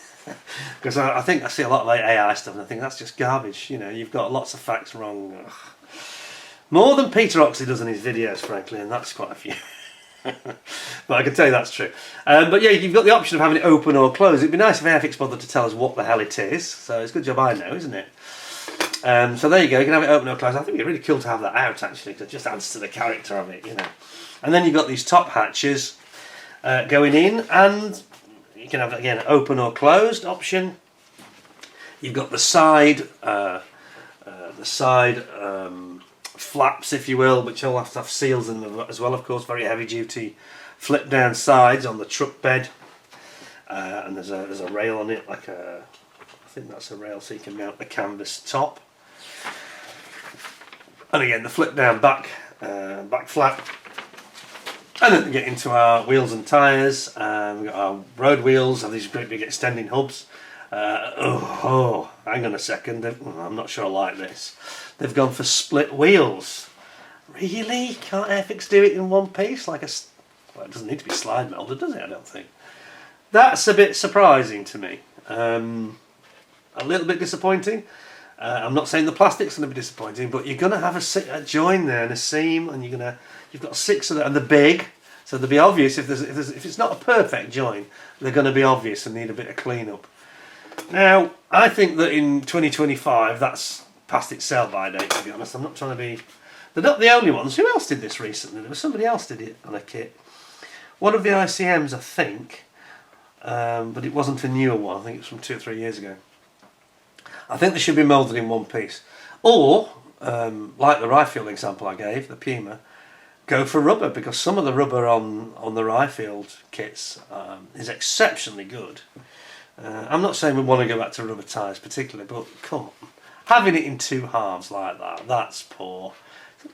Because I think I see a lot of AI stuff and I think that's just garbage. You know, you've got lots of facts wrong. Ugh. More than Peter Oxley does in his videos, frankly, and that's quite a few. But I can tell you that's true. But yeah, you've got the option of having it open or closed. It'd be nice if Airfix bothered to tell us what the hell it is. So it's a good job I know, isn't it? So there you go, you can have it open or closed. I think it'd be really cool to have that out actually, because it just adds to the character of it, you know. And then you've got these top hatches going in, and you can have, again, open or closed option. You've got the side flaps, if you will, which all have to have seals in them as well, of course. Very heavy duty flip down sides on the truck bed, and there's a rail on it, like I think that's a rail so you can mount the canvas top. And again, the flip down back flap. And then we get into our wheels and tyres. We've got our road wheels, have these great big extending hubs. Hang on a second, I'm not sure I like this. They've gone for split wheels. Really? Can't Airfix do it in one piece? Well, it doesn't need to be slide molded, does it? I don't think. That's a bit surprising to me. A little bit disappointing. I'm not saying the plastic's going to be disappointing, but you're going to have a join there and a seam, and you've got 6 of them, and they're big. So they'll be obvious if it's not a perfect join, they're going to be obvious and need a bit of clean-up. Now, I think that in 2025, that's past its sell-by date, to be honest. I'm not trying to be... They're not the only ones. Who else did this recently? There was somebody else did it on a kit. One of the ICMs, I think, but it wasn't a newer one. I think it was from 2 or 3 years ago. I think they should be moulded in one piece. Or, like the Ryfield example I gave, the Puma, go for rubber, because some of the rubber on the Ryfield kits is exceptionally good. I'm not saying we want to go back to rubber tyres particularly, but come on. Having it in 2 halves like that, that's poor.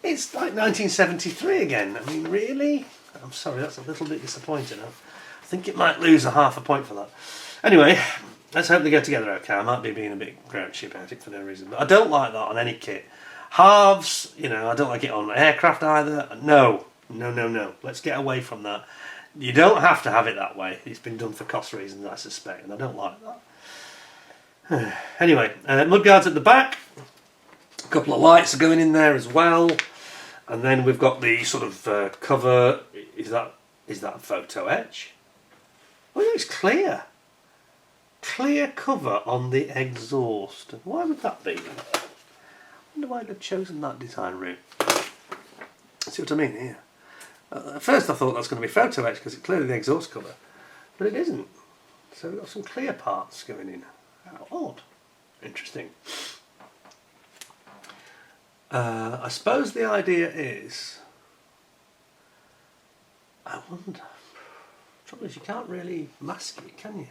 It's like 1973 again. I mean, really? I'm sorry, that's a little bit disappointing. I think it might lose a half a point for that. Anyway, let's hope they go together okay. I might be being a bit grouchy about it for no reason, but I don't like that on any kit. Halves, you know, I don't like it on aircraft either. No. Let's get away from that. You don't have to have it that way. It's been done for cost reasons, I suspect, and I don't like that. Anyway, mudguards at the back. A couple of lights are going in there as well. And then we've got the sort of cover. Is that a photo etch? Oh yeah, it's clear. Clear cover on the exhaust. Why would that be? I wonder why they've chosen that design route. See what I mean here? At first I thought that's going to be photo etch because it's clearly the exhaust cover, but it isn't. So we've got some clear parts going in. How odd. Interesting. I suppose the idea is, I wonder, trouble is you can't really mask it, can you?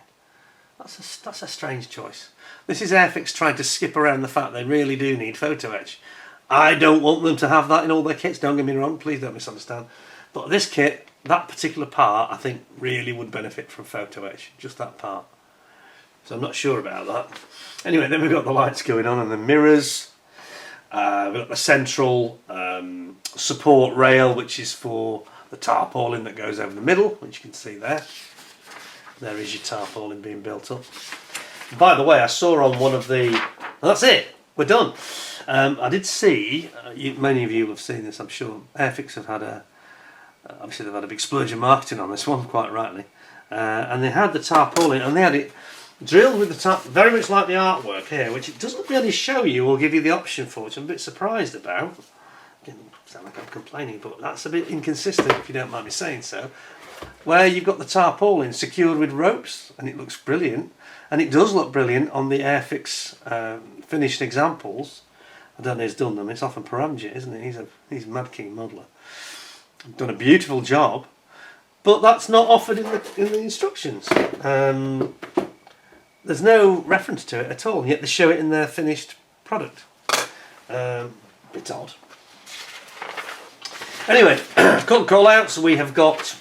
That's a strange choice. This is Airfix trying to skip around the fact they really do need photo etch. I don't want them to have that in all their kits, don't get me wrong, please don't misunderstand. But this kit, that particular part, I think really would benefit from photo etch, just that part. So I'm not sure about that. Anyway, then we've got the lights going on and the mirrors. We've got the central support rail, which is for the tarpaulin that goes over the middle, which you can see there. There is your tarpaulin being built up. And by the way, I saw on one of the... Well, that's it, we're done. I did see, many of you will have seen this, I'm sure. Airfix have had obviously they've had a big splurge of marketing on this one, quite rightly. And they had the tarpaulin, and they had it drilled with the top, very much like the artwork here, which it doesn't really show you or give you the option for, which I'm a bit surprised about. It sound like I'm complaining, but that's a bit inconsistent, if you don't mind me saying so. Where you've got the tarpaulin secured with ropes, and it looks brilliant, and it does look brilliant on the Airfix finished examples. I don't know who's done them. It's often Paramjit, isn't it? He's a mad keen modeller. Done a beautiful job, but that's not offered in the instructions. There's no reference to it at all, yet they show it in their finished product. Bit odd. Anyway, couple call outs. We have got.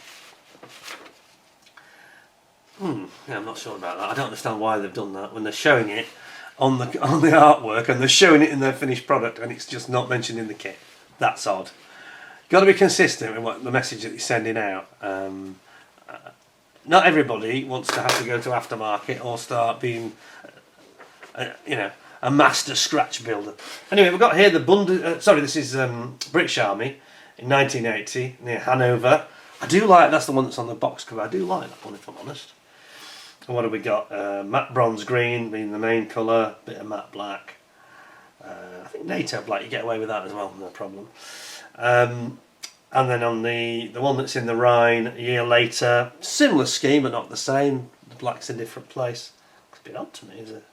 Yeah, I'm not sure about that. I don't understand why they've done that when they're showing it on the artwork and they're showing it in their finished product, and it's just not mentioned in the kit. That's odd. Got to be consistent with what the message that you're sending out. Not everybody wants to have to go to aftermarket or start being, a master scratch builder. Anyway, we've got here the this is British Army in 1980 near Hanover. I do like, that's the one that's on the box cover. I do like that one, if I'm honest. And what have we got? Matte bronze green being the main colour, bit of matte black. I think NATO black, you get away with that as well, no problem. And then on the one that's in the Rhine a year later, similar scheme but not the same. The black's in a different place. It's a bit odd to me, is it?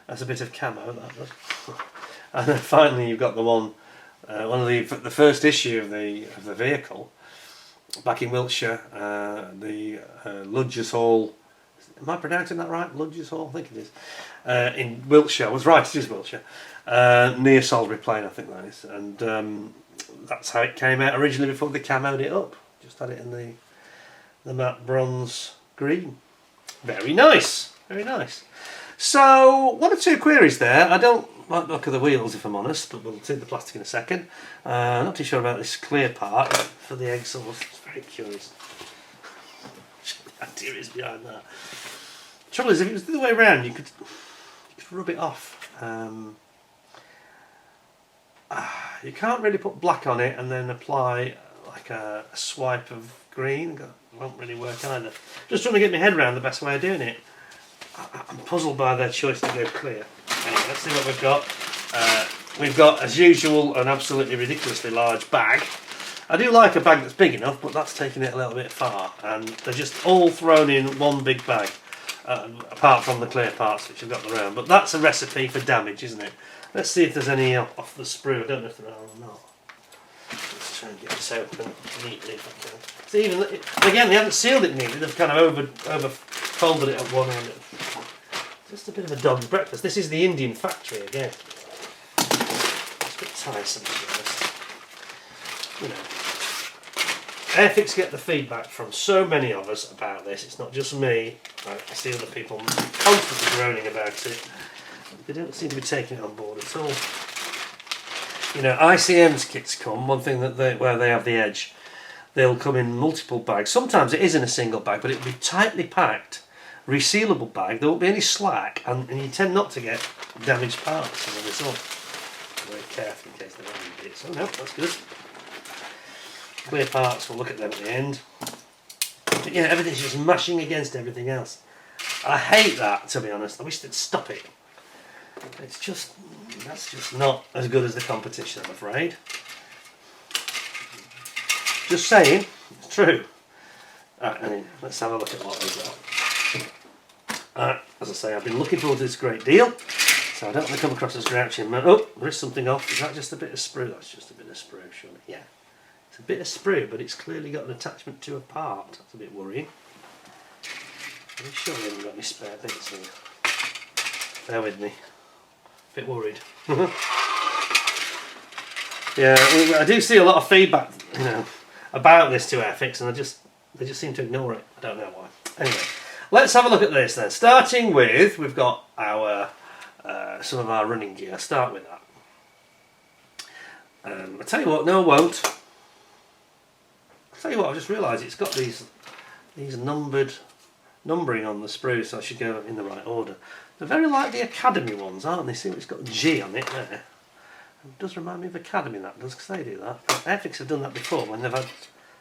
That's a bit of camo, that does. And then finally you've got the one of the first issue of the vehicle, back in Wiltshire, the Ludgers Hall. Am I pronouncing that right? Ludgers Hall, I think it is. In Wiltshire, I was right, it is Wiltshire. Near Salisbury Plain, I think that is. And that's how it came out originally before they camoed it up. Just had it in the matte bronze green. Very nice, very nice. So, one or two queries there. I don't like the look of the wheels, if I'm honest, but we'll see the plastic in a second. Not too sure about this clear part for the exhaust. It's very curious. The idea is behind that. Trouble is, if it was the other way around, you could rub it off. You can't really put black on it and then apply like a swipe of green. Won't really work either. Just trying to get my head around the best way of doing it. I'm puzzled by their choice to go clear. Anyway, let's see what we've got. We've got, as usual, an absolutely ridiculously large bag. I do like a bag that's big enough, but that's taking it a little bit far. And they're just all thrown in one big bag, apart from the clear parts which have got the round. But that's a recipe for damage, isn't it? Let's see if there's any off the sprue. I don't know if there are or not. Let's try and get this open neatly if I can. See, even again, they haven't sealed it neatly. They've kind of over folded it at one end. Just a bit of a dog's breakfast. This is the Indian factory again. It's a bit tiresome, to be honest. You know, Airfix get the feedback from so many of us about this. It's not just me. I see other people constantly groaning about it. They don't seem to be taking it on board at all. You know, ICM's kits come. One thing that where they have the edge, they'll come in multiple bags. Sometimes it is in a single bag, but it'll be tightly packed, resealable bag. There won't be any slack, and you tend not to get damaged parts as a result. Very careful in case there are any bits. Oh no, that's good. Clear parts, we'll look at them at the end. But yeah, everything's just mashing against everything else. I hate that, to be honest. I wish they'd stop it. It's just, that's just not as good as the competition, I'm afraid. Just saying, it's true. Alright, anyway, let's have a look at what we've got. As I say, I've been looking forward to this a great deal, so I don't want to come across as grouchy. Oh, there is something off. Is that just a bit of sprue? That's just a bit of sprue, surely. Yeah. It's a bit of sprue, but it's clearly got an attachment to a part. That's a bit worrying. I'm sure we haven't got any spare bits here. Bear with me. Bit worried. Yeah, I do see a lot of feedback, you know, about this to Airfix, and they just seem to ignore it. I don't know why. Anyway, let's have a look at this then. Starting with, we've got our some of our running gear. I'll start with that. I'll tell you what, no I won't. I'll tell you what, I've just realised it's got these numbering on the sprue, so I should go in the right order. They're very like the Academy ones, aren't they? See, it's got a G on it there. It does remind me of Academy, that does, because they do that. Airfix have done that before when they've had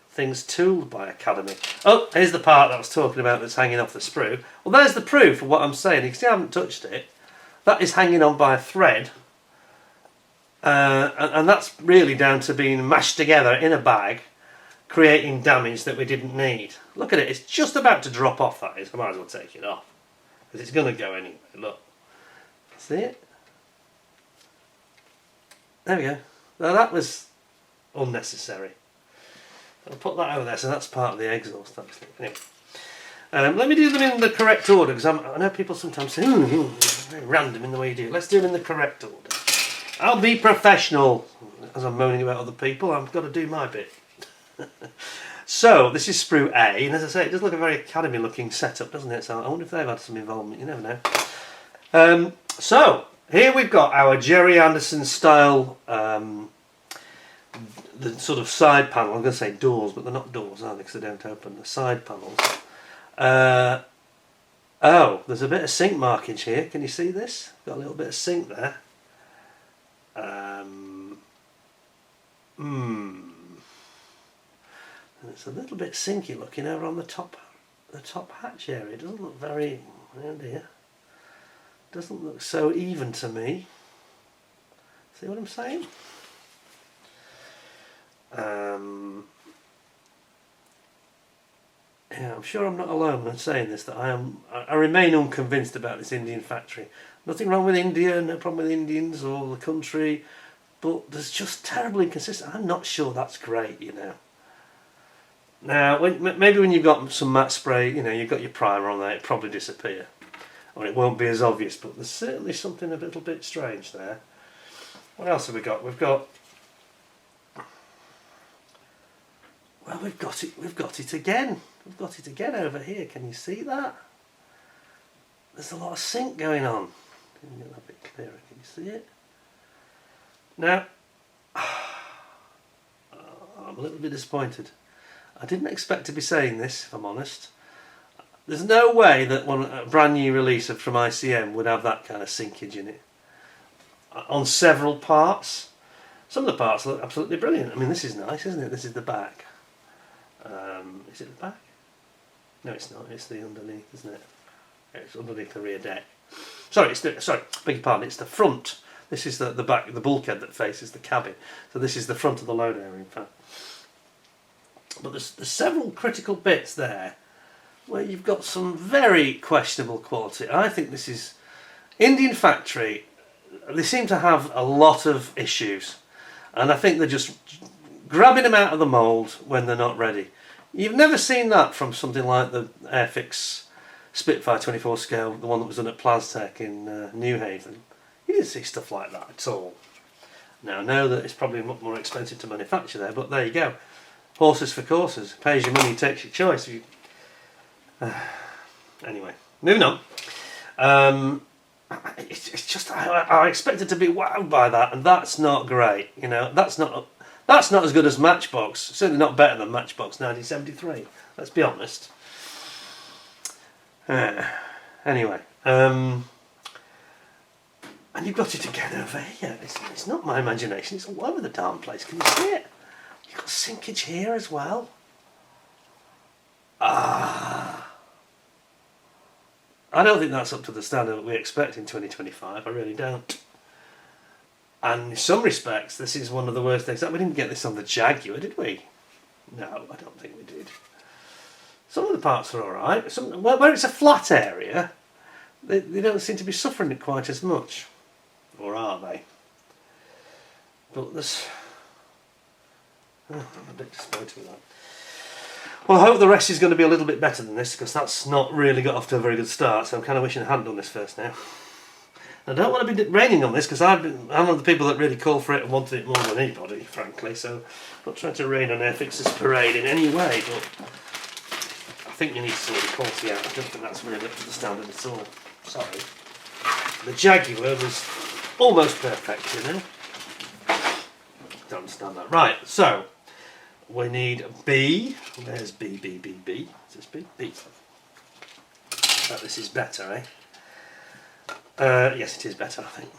things tooled by Academy. Oh, here's the part that I was talking about that's hanging off the sprue. Well, there's the proof of what I'm saying. You can see I haven't touched it. That is hanging on by a thread. And that's really down to being mashed together in a bag, creating damage that we didn't need. Look at it, it's just about to drop off, that is. I might as well take it off, because it's going to go anyway. Look. See it? There we go. Now that was unnecessary. I'll put that over there, so that's part of the exhaust. Anyway, let me do them in the correct order, because I know people sometimes say, very random in the way you do it. Let's do them in the correct order. I'll be professional, as I'm moaning about other people. I've got to do my bit. So, this is sprue A, and as I say, it does look a very Academy looking setup, doesn't it? So I wonder if they've had some involvement, you never know. So, here we've got our Gerry Anderson style, the sort of side panel. I'm going to say doors, but they're not doors, are they? Because they don't open. The side panels. Oh, there's a bit of sink markage here. Can you see this? Got a little bit of sink there. It's a little bit sinky looking over on the top hatch area. It doesn't look very, oh dear, doesn't look so even to me. See what I'm saying? Yeah, I'm sure I'm not alone in saying this, that I remain unconvinced about this Indian factory. Nothing wrong with India, no problem with Indians or the country, but there's just terribly inconsistent. I'm not sure that's great, you know. Now, maybe when you've got some matte spray, you know, you've got your primer on there, it'll probably disappear. Or it won't be as obvious, but there's certainly something a little bit strange there. What else have we got? We've got it again. We've got it again over here. Can you see that? There's a lot of sink going on. Can you get that a bit clearer? Can you see it? Now, I'm a little bit disappointed. I didn't expect to be saying this, if I'm honest. There's no way that a brand new release from ICM would have that kind of sinkage in it. On several parts. Some of the parts look absolutely brilliant. I mean, this is nice, isn't it? This is the back. Is it the back? No, it's not. It's the underneath, isn't it? It's underneath the rear deck. Sorry, beg your pardon. It's the front. This is the back, the bulkhead that faces the cabin. So this is the front of the load area, in fact. But there's several critical bits there where you've got some very questionable quality. I think this is Indian factory. They seem to have a lot of issues, and I think they're just grabbing them out of the mould when they're not ready. You've never seen that from something like the Airfix Spitfire 24 scale, the one that was done at Plastech in New Haven. You didn't see stuff like that at all. Now I know that it's probably much more expensive to manufacture there, but there you go. Horses for courses. Pays your money, takes your choice. Anyway, moving on. It's just I expected to be wowed by that, and that's not great. You know, that's not as good as Matchbox. Certainly not better than Matchbox 1973. Let's be honest. Anyway, and you've got it again over here. It's not my imagination. It's all over the darn place. Can you see it? You've got sinkage here as well. I don't think that's up to the standard that we expect in 2025. I really don't. And in some respects, this is one of the worst things. We didn't get this on the Jaguar, did we? No, I don't think we did. Some of the parts are alright. Where it's a flat area, they don't seem to be suffering it quite as much. Or are they? But there's... Oh, I'm a bit disappointed with that. Well, I hope the rest is going to be a little bit better than this, because that's not really got off to a very good start, so I'm kind of wishing I hadn't done this first now. I don't want to be raining on this, because I'm one of the people that really called for it and wanted it more than anybody, frankly, so I'm not trying to rain on Airfix's parade in any way, but I think you need some of the quality out. I don't think that's really up to the standard at all. Sorry. The Jaguar was almost perfect, you know. Don't understand that. Right, so we need B. There's B. Is this B? B. Oh, this is better, eh? Yes, it is better, I think.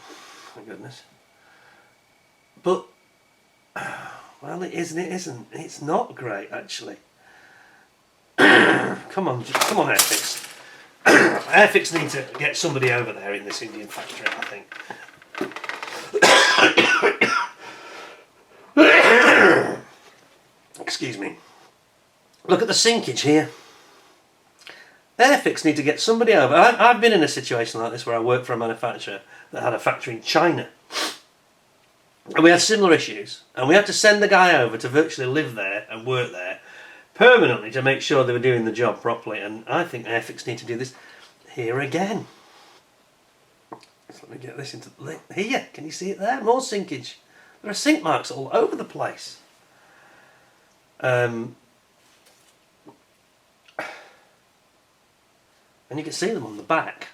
Thank goodness. But, well, it is and it isn't. It's not great, actually. Come on, Airfix. Airfix need to get somebody over there in this Indian factory, I think. Excuse me. Look at the sinkage here. Airfix need to get somebody over. I've been in a situation like this where I worked for a manufacturer that had a factory in China. And we had similar issues. And we had to send the guy over to virtually live there and work there permanently to make sure they were doing the job properly. And I think Airfix need to do this here again. So let me get this into... Here, can you see it there? More sinkage. There are sink marks all over the place. And you can see them on the back.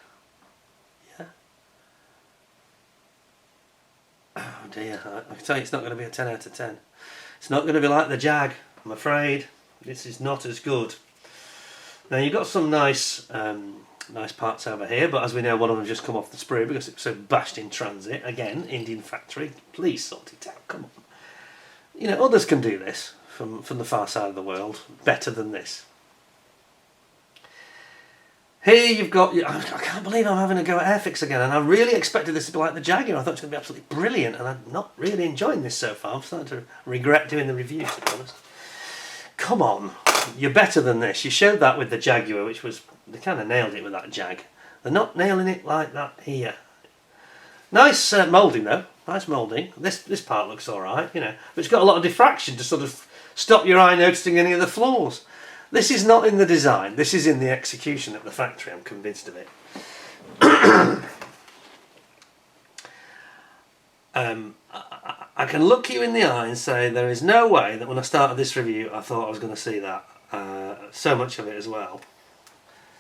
Yeah. Oh dear, I can tell you it's not going to be a 10 out of 10. It's not going to be like the Jag, I'm afraid. This is not as good. Now you've got some nice parts over here, but as we know, one of them just come off the sprue because it's so bashed in transit. Again, Indian factory, please sort it out, come on. You know, others can do this from the far side of the world better than this. Here you've got, I can't believe I'm having a go at Airfix again, and I really expected this to be like the Jaguar. I thought it was going to be absolutely brilliant, and I'm not really enjoying this so far. I'm starting to regret doing the review, to be honest. Come on, you're better than this. You showed that with the Jaguar, which was, they kind of nailed it with that Jag. They're not nailing it like that here. Nice moulding though, nice moulding. This part looks alright, you know, but it's got a lot of diffraction to sort of stop your eye noticing any of the flaws. This is not in the design, this is in the execution at the factory, I'm convinced of it. I can look you in the eye and say there is no way that when I started this review I thought I was going to see that. So much of it as well.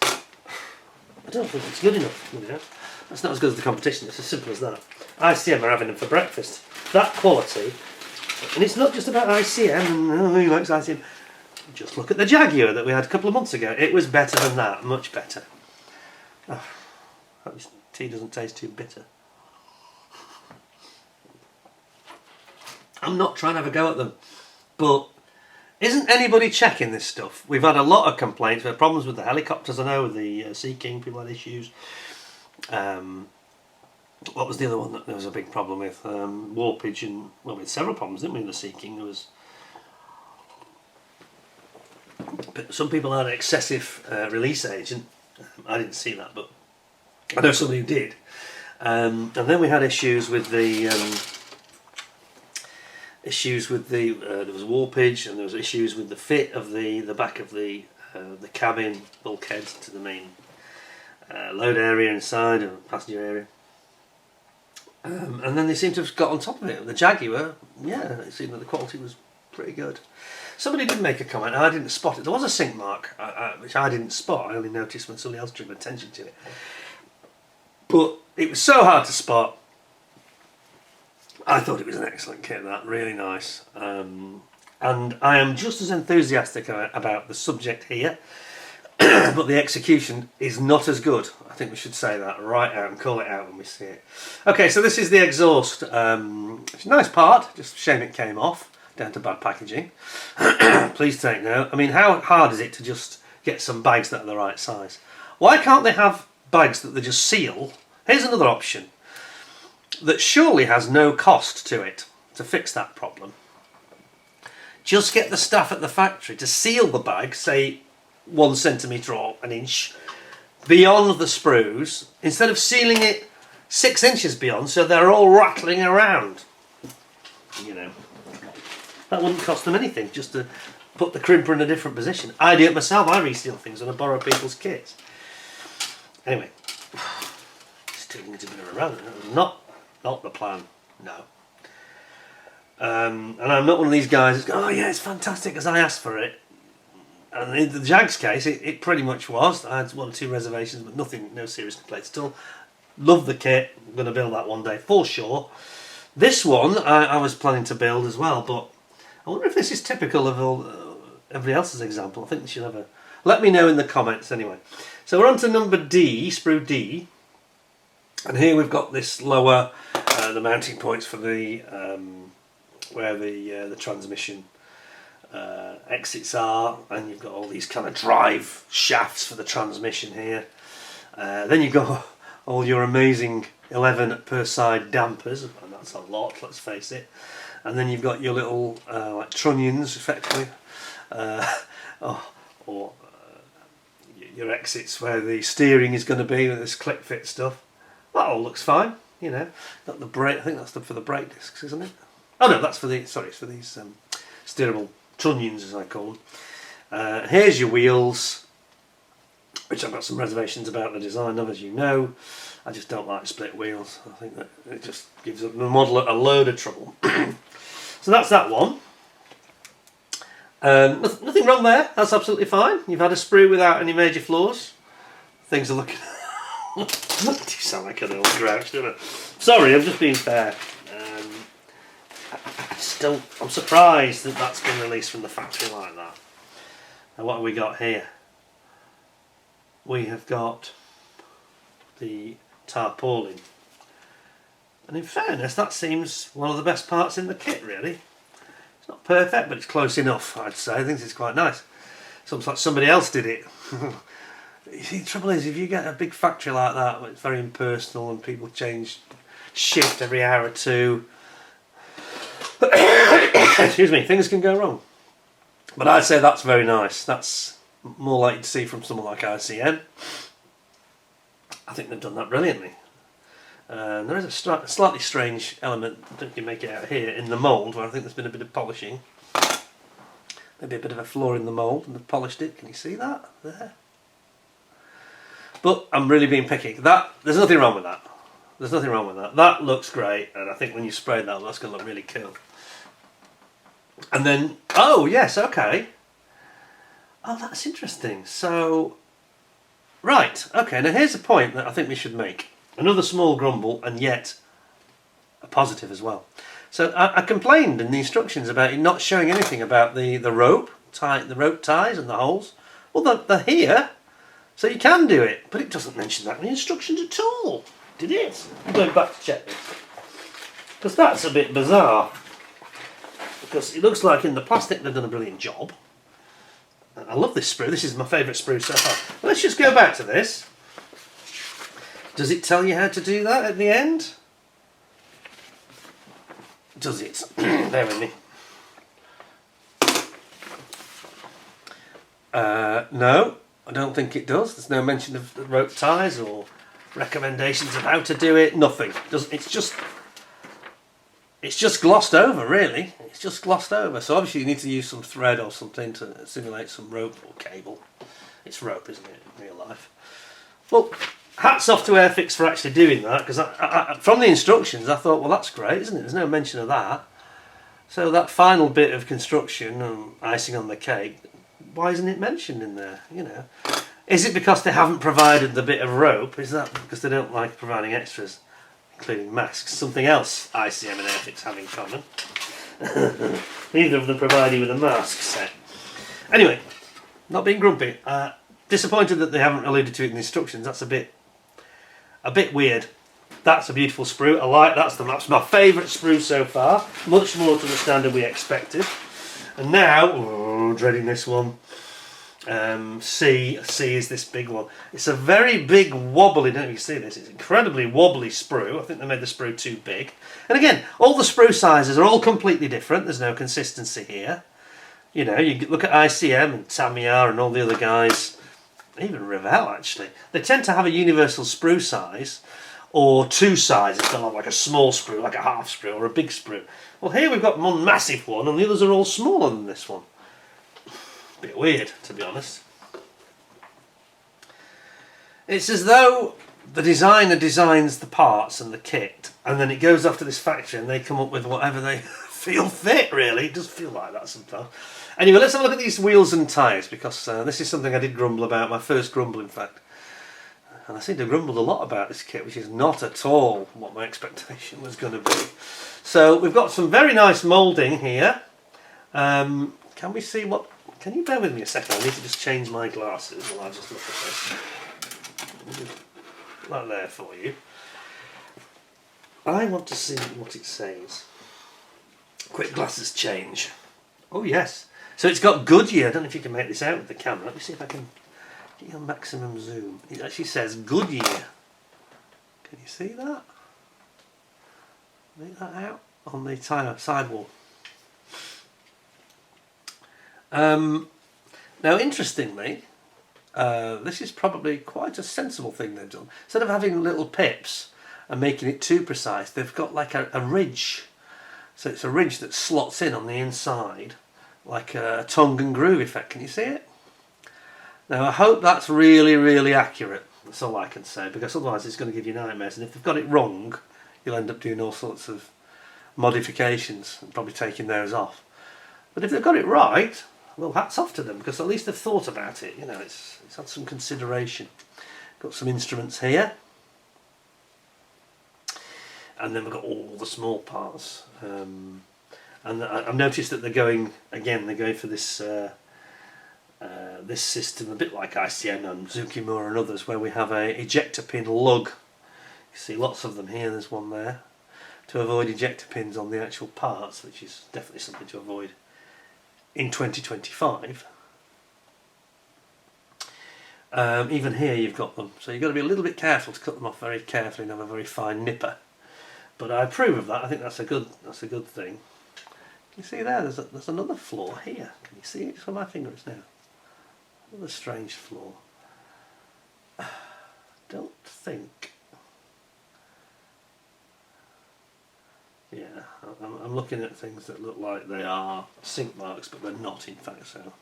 I don't think it's good enough, you know. That's not as good as the competition, it's as simple as that. ICM are having them for breakfast. That quality, and it's not just about ICM, and who likes ICM. Just look at the Jaguar that we had a couple of months ago. It was better than that, much better. Oh, hope this tea doesn't taste too bitter. I'm not trying to have a go at them, but Isn't anybody checking this stuff? We've had a lot of complaints. We had problems with the helicopters, I know, with the Sea King, people had issues. What was the other one that there was a big problem with? Warpage, and well, we had several problems, didn't we, in the Sea King? There was, but some people had an excessive release agent. I didn't see that, but I know somebody who did. And then we had issues with the there was warpage, and there was issues with the fit of the back of the cabin bulkhead to the main load area inside, or passenger area. And then they seem to have got on top of it. The Jaguar, yeah, it seemed that the quality was pretty good. Somebody did make a comment, and I didn't spot it. There was a sink mark, which I didn't spot. I only noticed when somebody else drew attention to it. But it was so hard to spot. I thought it was an excellent kit, that, really nice. And I am just as enthusiastic about the subject here, but the execution is not as good. I think we should say that right out and call it out when we see it. Okay, so this is the exhaust. It's a nice part, just a shame it came off, down to bad packaging. Please take note. I mean, how hard is it to just get some bags that are the right size? Why can't they have bags that they just seal? Here's another option that surely has no cost to it to fix that problem. Just get the staff at the factory to seal the bag, say 1 centimetre or an inch beyond the sprues, instead of sealing it 6 inches beyond, so they're all rattling around. You know, that wouldn't cost them anything, just to put the crimper in a different position. I do it myself. I reseal things when I borrow people's kits. Anyway, just taking it a bit of a rant. Not the plan. No. And I'm not one of these guys that's going, oh yeah, it's fantastic because I asked for it. And in the Jag's case, it pretty much was. I had 1 or 2 reservations, but no serious complaints at all. Love the kit. I'm going to build that one day for sure. This one I was planning to build as well, but I wonder if this is typical of everybody else's example. I think they should have a... Let me know in the comments anyway. So we're on to number D, sprue D. And here we've got this lower, the mounting points for the where the transmission exits are, and you've got all these kind of drive shafts for the transmission here. Then you've got all your amazing 11 per side dampers, and that's a lot, let's face it. And then you've got your little like trunnions, effectively, or your exits where the steering is going to be with this clip fit stuff. That all looks fine, you know. Got the brake. I think that's for the brake discs, isn't it? Oh no, that's for the. Sorry, it's for these steerable trunnions, as I call them. Here's your wheels, which I've got some reservations about the design of, as you know. I just don't like split wheels. I think that it just gives the model a load of trouble. So that's that one. Nothing wrong there. That's absolutely fine. You've had a sprue without any major flaws. Things are looking. You sound like an old grouch, don't I? Sorry, I'm just being fair. I just don't. I'm surprised that that's been released from the factory like that. And what have we got here? We have got the tarpaulin, and in fairness, that seems one of the best parts in the kit. Really, it's not perfect, but it's close enough. I'd say. I think it's quite nice. It's almost like somebody else did it. You see, the trouble is, if you get a big factory like that, it's very impersonal and people change shift every hour or two. Excuse me, things can go wrong. But I'd say that's very nice. That's more likely to see from someone like ICN. I think they've done that brilliantly. There is a slightly strange element, I don't think you make it out here, in the mould, where I think there's been a bit of polishing. Maybe a bit of a flaw in the mould, and they've polished it. Can you see that? There. But I'm really being picky. There's nothing wrong with that. There's nothing wrong with that. That looks great, and I think when you spray that, that's going to look really cool. And then, oh yes, okay. Oh, that's interesting. So, right, okay. Now here's a point that I think we should make. Another small grumble, and yet a positive as well. So I complained in the instructions about it not showing anything about the rope ties and the holes. Well, they're here. So you can do it, but it doesn't mention that in the instructions at all, did it? I'm going back to check this, because that's a bit bizarre. because it looks like in the plastic they've done a brilliant job. I love this sprue. This is my favourite sprue so far. But let's just go back to this. Does it tell you how to do that at the end? Does it? Bear with me. No, I don't think it does. There's no mention of the rope ties or recommendations of how to do it. Nothing. It's just glossed over, really. It's just glossed over. So obviously you need to use some thread or something to simulate some rope or cable. It's rope, isn't it, in real life? Well, hats off to Airfix for actually doing that, because from the instructions I thought, well, that's great, isn't it? There's no mention of that. So that final bit of construction and icing on the cake, why isn't it mentioned in there, you know? Is it because they haven't provided the bit of rope? Is that because they don't like providing extras, including masks? Something else ICM and Airfix have in common. Neither of them provide you with a mask set. Anyway, not being grumpy. Disappointed that they haven't alluded to it in the instructions. That's a bit weird. That's a beautiful sprue. I like that's my favourite sprue so far. Much more to the standard we expected. And now, dreading this one. C is this big one. It's a very big wobbly, don't you see this? It's incredibly wobbly sprue. I think they made the sprue too big. And again, all the sprue sizes are all completely different. There's no consistency here. You know, you look at ICM and Tamiya and all the other guys, even Revell actually. They tend to have a universal sprue size or two sizes. They'll have like a small sprue, like a half sprue or a big sprue. Well, here we've got one massive one and the others are all smaller than this one. Bit weird, to be honest. It's as though the designer designs the parts and the kit, and then it goes off to this factory and they come up with whatever they feel fit, really. It does feel like that sometimes. Anyway, let's have a look at these wheels and tyres, because this is something I did grumble about, my first grumble in fact. And I seem to have grumbled a lot about this kit, which is not at all what my expectation was going to be. So we've got some very nice moulding here. Can we see what... Can you bear with me a second? I need to just change my glasses while I just look at this. That there for you. I want to see what it says. Quick glasses change. Oh yes. So it's got Goodyear. I don't know if you can make this out with the camera. Let me see if I can get you on maximum zoom. It actually says Goodyear. Can you see that? Make that out on the tyre sidewall. Now interestingly, this is probably quite a sensible thing they've done. Instead of having little pips and making it too precise, they've got like a ridge. So it's a ridge that slots in on the inside, like a tongue and groove effect. Can you see it? Now I hope that's really, really accurate. That's all I can say, because otherwise it's going to give you nightmares. And if they've got it wrong, you'll end up doing all sorts of modifications and probably taking those off. But if they've got it right, well, hats off to them, because at least they've thought about it. You know, it's had some consideration. Got some instruments here, and then we've got all the small parts. And I've noticed that they're going for this this system, a bit like ICM and Zukimura and others, where we have a ejector pin lug. You see lots of them here. There's one there, to avoid ejector pins on the actual parts, which is definitely something to avoid in 2025. Even here you've got them, so you've got to be a little bit careful to cut them off very carefully and have a very fine nipper. But I approve of that. I think that's a good thing. You see there? There's another flaw here. Can you see it? It's where my finger is now. Another strange flaw. Don't think. Yeah, I'm looking at things that look like they are sink marks, but they're not in fact. So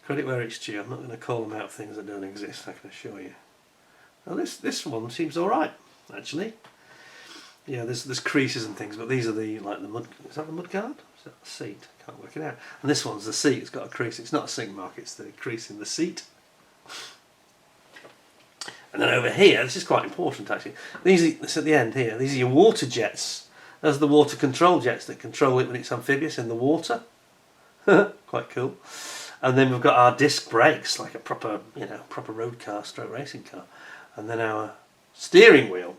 credit where it's due. I'm not going to call them out things that don't exist, I can assure you. Now this one seems all right, actually. Yeah, there's creases and things, but these are the mud. Is that the mud guard? Is that the seat? I can't work it out. And this one's the seat. It's got a crease. It's not a sink mark. It's the crease in the seat. And then over here, this is quite important actually. This at the end here. These are your water jets. Those are the water control jets that control it when it's amphibious in the water. Quite cool. And then we've got our disc brakes, like a proper road car, stroke racing car. And then our steering wheel.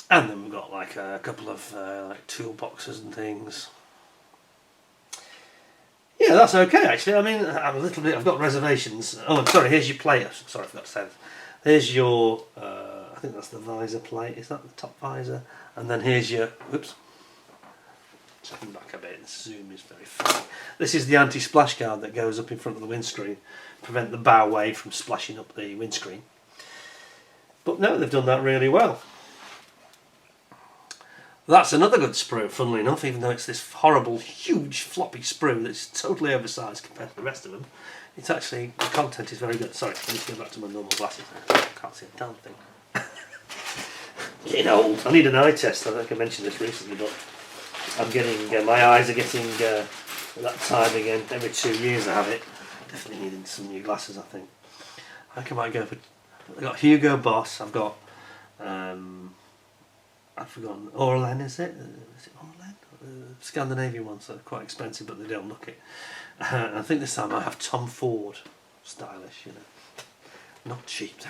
And then we've got like a couple of like toolboxes and things. Yeah, that's okay actually. I mean, I'm a little bit. I've got reservations. Oh, I'm sorry. Here's your plate. Sorry, I forgot to say this. Here's your. I think that's the visor plate. Is that the top visor? And then here's your. Whoops. Come back a bit. The zoom is very funny. This is the anti-splash guard that goes up in front of the windscreen, prevent the bow wave from splashing up the windscreen. But no, they've done that really well. That's another good sprue, funnily enough, even though it's this horrible, huge, floppy sprue that's totally oversized compared to the rest of them. It's actually, the content is very good. Sorry, I need to go back to my normal glasses. I can't see a damn thing. Getting old. I need an eye test. I think I mentioned this recently, but I'm getting, my eyes are getting that time again. Every 2 years I have it. Definitely needing some new glasses, I think. I think I might go for, I've got Hugo Boss, I've got, I've forgotten, Orlen, is it? Is it Orlen? Scandinavian ones, they're quite expensive, but they don't look it. I think this time I have Tom Ford, stylish, you know. Not cheap, though.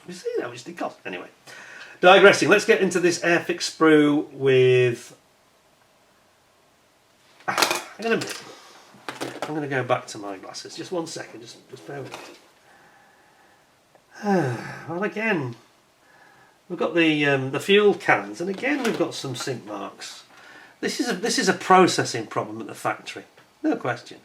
You see how much they cost? Anyway, digressing, let's get into this Airfix sprue with... Hang on a minute. I'm going to go back to my glasses. Just 1 second, just bear with me. Well, again... We've got the fuel cans, and again we've got some sink marks. This is a processing problem at the factory, no question.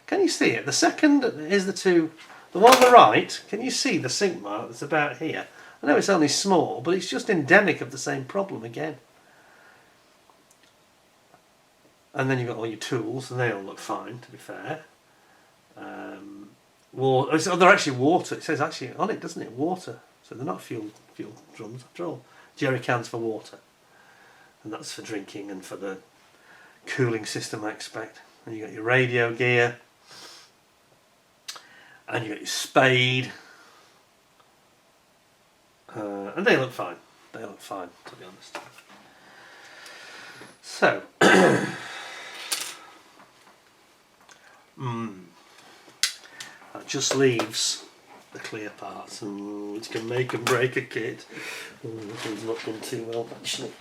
Can you see it? The second is the one on the right. Can you see the sink mark that's about here? I know it's only small, but it's just endemic of the same problem again. And then you've got all your tools, and they all look fine, to be fair. They're actually water. It says actually on it, doesn't it? Water. So they're not fuel drums after all. Jerry cans for water. And that's for drinking and for the cooling system, I expect. And you got your radio gear. And you got your spade. And they look fine. They look fine, to be honest. So, that just leaves the clear parts, which can make and break a kit. This one's not done too well, actually.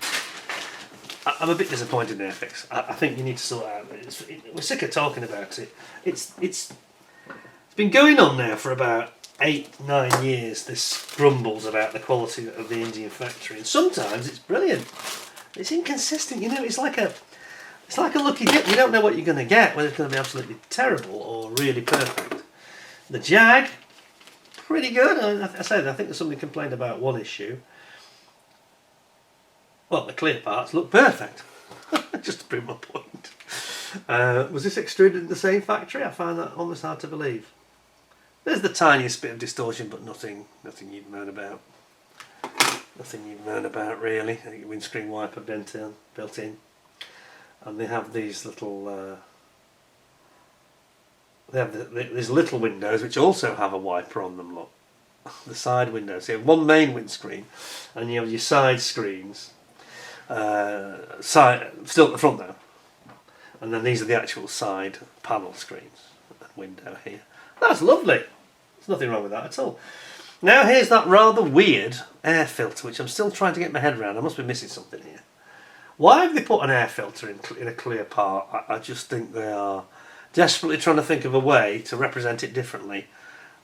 I'm a bit disappointed in Airfix. I think you need to sort out. We're sick of talking about it. It's been going on now for about 8-9 years. This grumbles about the quality of the Indian factory, and sometimes it's brilliant. It's inconsistent, you know. It's like a lucky dip. You don't know what you're going to get, whether it's going to be absolutely terrible or really perfect. The Jag, pretty good. I think there's somebody complained about one issue. Well, the clear parts look perfect. Just to prove my point. Was this extruded in the same factory? I find that almost hard to believe. There's the tiniest bit of distortion, but nothing you'd moan about. Nothing you'd moan about, really. I think windscreen wiper built in. And they have these little... they have these little windows which also have a wiper on them, look. The side windows. So you have one main windscreen and you have your side screens. Still at the front though. And then these are the actual side panel screens. Window here. That's lovely. There's nothing wrong with that at all. Now here's that rather weird air filter which I'm still trying to get my head around. I must be missing something here. Why have they put an air filter in a clear part? I just think they are desperately trying to think of a way to represent it differently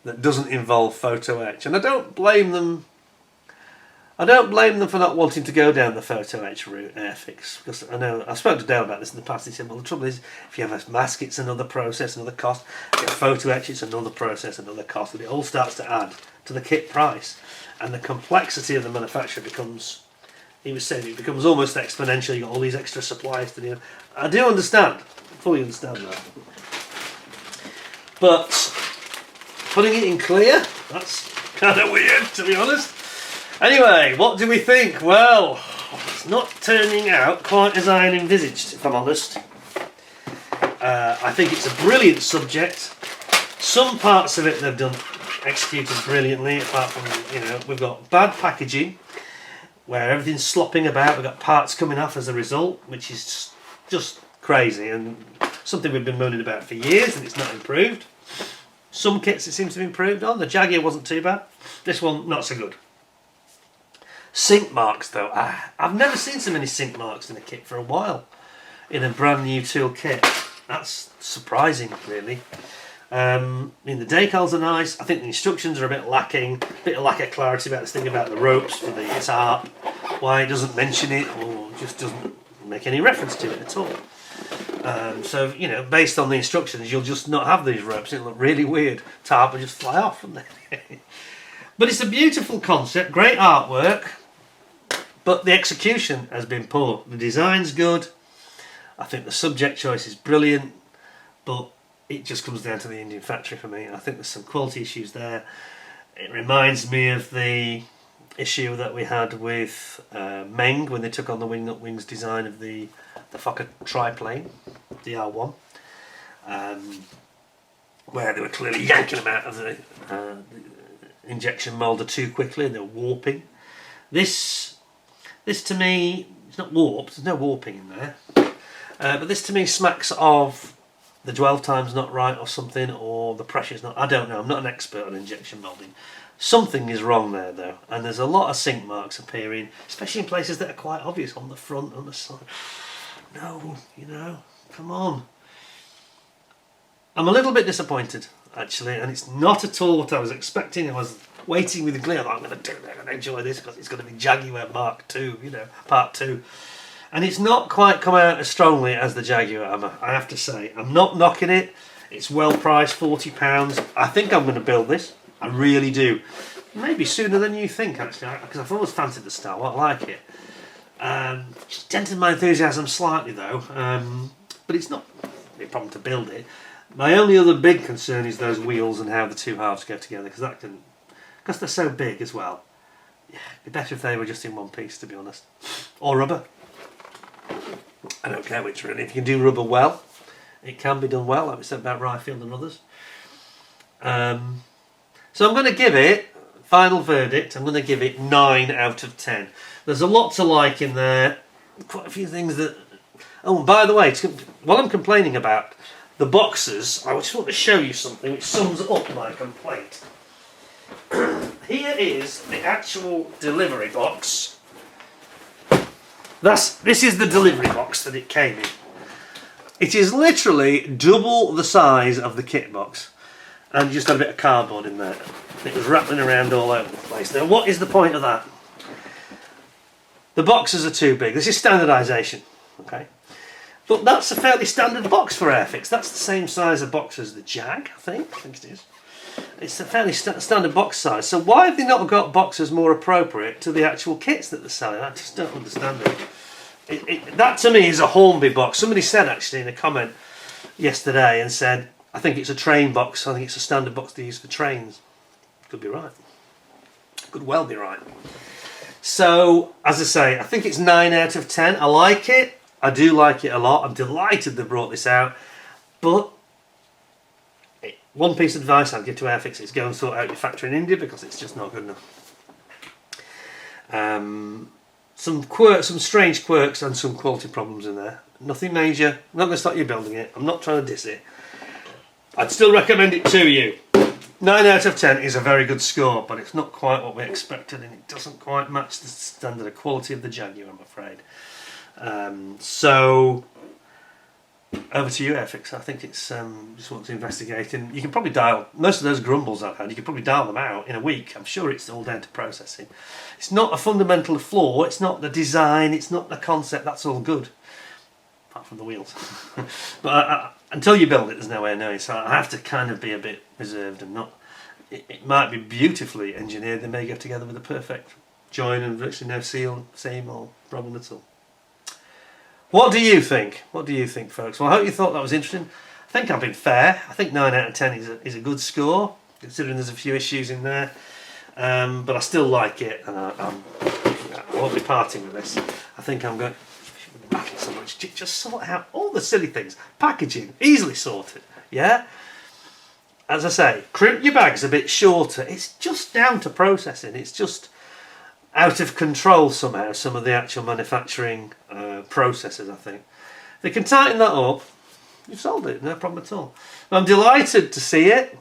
that doesn't involve photo etch. And I don't blame them. I don't blame them for not wanting to go down the photo etch route, Airfix, because I know I've spoken to Dale about this in the past. He said, well, the trouble is, if you have a mask, it's another process, another cost. If you have photo etch, it's another process, another cost, and it all starts to add to the kit price, and the complexity of the manufacture becomes. He was saying it becomes almost exponential. You got all these extra supplies to do. I do understand, fully understand that, but putting it in clear, that's kind of weird, to be honest. Anyway, what do we think? Well, it's not turning out quite as I envisaged, if I'm honest. I think it's a brilliant subject. Some parts of it they've done executed brilliantly, apart from, you know, we've got bad packaging, where everything's slopping about. We've got parts coming off as a result, which is just crazy, and something we've been moaning about for years, and it's not improved. Some kits it seems to have improved on. The Jaguar wasn't too bad. This one, not so good. Sink marks though, I've never seen so many sink marks in a kit for a while, in a brand new tool kit. That's surprising, really. I mean, the decals are nice. I think the instructions are a bit lacking, a bit of lack of clarity about this thing about the ropes for the tarp, why it doesn't mention it or just doesn't make any reference to it at all. So, you know, based on the instructions, you'll just not have these ropes. It'll look really weird. Tarp will just fly off from there. But it's a beautiful concept, great artwork, but the execution has been poor. The design's good. I think the subject choice is brilliant, but it just comes down to the Indian factory for me. I think there's some quality issues there. It reminds me of the issue that we had with Meng when they took on the Wing Up Wings design of the Fokker triplane, the R1, where they were clearly yanking them out of the injection moulder too quickly and they were warping. This to me, it's not warped, there's no warping in there, but this to me smacks of the dwell time's not right or something, or the pressure's not, I don't know, I'm not an expert on injection moulding. Something is wrong there though, and there's a lot of sink marks appearing, especially in places that are quite obvious, on the front, on the side. No, you know, come on. I'm a little bit disappointed actually, and it's not at all what I was expecting. I was waiting with glee. I'm going to enjoy this because it's going to be Jaguar Mark 2, you know, Part 2. And it's not quite come out as strongly as the Jaguar, I have to say. I'm not knocking it. It's well priced, £40. I think I'm going to build this. I really do. Maybe sooner than you think, actually, because I've always fancied the Stalwart. I like it. Just dented my enthusiasm slightly, though. But it's not a problem to build it. My only other big concern is those wheels and how the two halves go together, because they're so big as well. Yeah, it'd be better if they were just in one piece, to be honest. Or rubber. I don't care which, really. If you can do rubber well, it can be done well, like we said about Ryfield and others. So I'm going to give it, final verdict, I'm going to give it 9 out of 10. There's a lot to like in there, quite a few things that... Oh, and by the way, while I'm complaining about the boxes, I just want to show you something which sums up my complaint. Here is the actual delivery box. This is the delivery box that it came in. It is literally double the size of the kit box, and just had a bit of cardboard in there. It was rattling around all over the place. Now, what is the point of that? The boxes are too big. This is standardisation, okay? But that's a fairly standard box for Airfix. That's the same size of box as the Jag, I think it is. It's a fairly standard box size. So why have they not got boxes more appropriate to the actual kits that they're selling? I just don't understand it. That to me is a Hornby box. Somebody said actually in a comment yesterday and said, I think it's a train box. I think it's a standard box they use for trains. Could be right. Could well be right. So, as I say, I think it's 9 out of 10. I like it. I do like it a lot. I'm delighted they brought this out. But one piece of advice I'd give to Airfix is go and sort out your factory in India, because it's just not good enough. Some strange quirks and some quality problems in there. Nothing major. I'm not going to stop you building it. I'm not trying to diss it. I'd still recommend it to you. 9 out of 10 is a very good score, but it's not quite what we expected, and it doesn't quite match the standard of quality of the Jaguar, I'm afraid. So, over to you, Airfix. I think it's just what to investigate, and you can probably dial most of those grumbles I've had. You can probably dial them out in a week. I'm sure it's all down to processing. It's not a fundamental flaw. It's not the design. It's not the concept. That's all good, apart from the wheels. But until you build it, there's no way of knowing. So I have to kind of be a bit reserved and not. It might be beautifully engineered. They may go together with a perfect join and virtually no seam or problem at all. What do you think? What do you think, folks? Well, I hope you thought that was interesting. I think I've been fair. I think 9 out of 10 is a good score, considering there's a few issues in there. But I still like it, and I won't be parting with this. I think I'm going to battle so much. Just sort out all the silly things. Packaging, easily sorted. Yeah? As I say, crimp your bags a bit shorter. It's just down to processing. It's just out of control somehow, some of the actual manufacturing processes, I think. If they can tighten that up, you've solved it, no problem at all. I'm delighted to see it.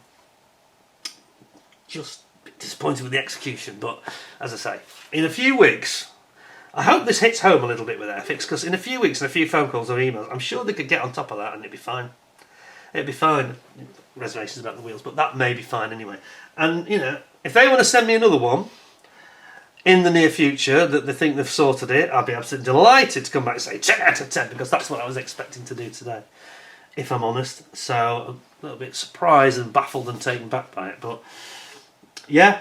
Just disappointed with the execution, but as I say, in a few weeks, I hope this hits home a little bit with Airfix, because in a few weeks and a few phone calls or emails, I'm sure they could get on top of that and it'd be fine. It'd be fine. Reservations about the wheels, but that may be fine anyway. And, you know, if they want to send me another one in the near future that they think they've sorted it, I'll be absolutely delighted to come back and say 10 out of 10, because that's what I was expecting to do today, if I'm honest. So a little bit surprised and baffled and taken back by it, but yeah,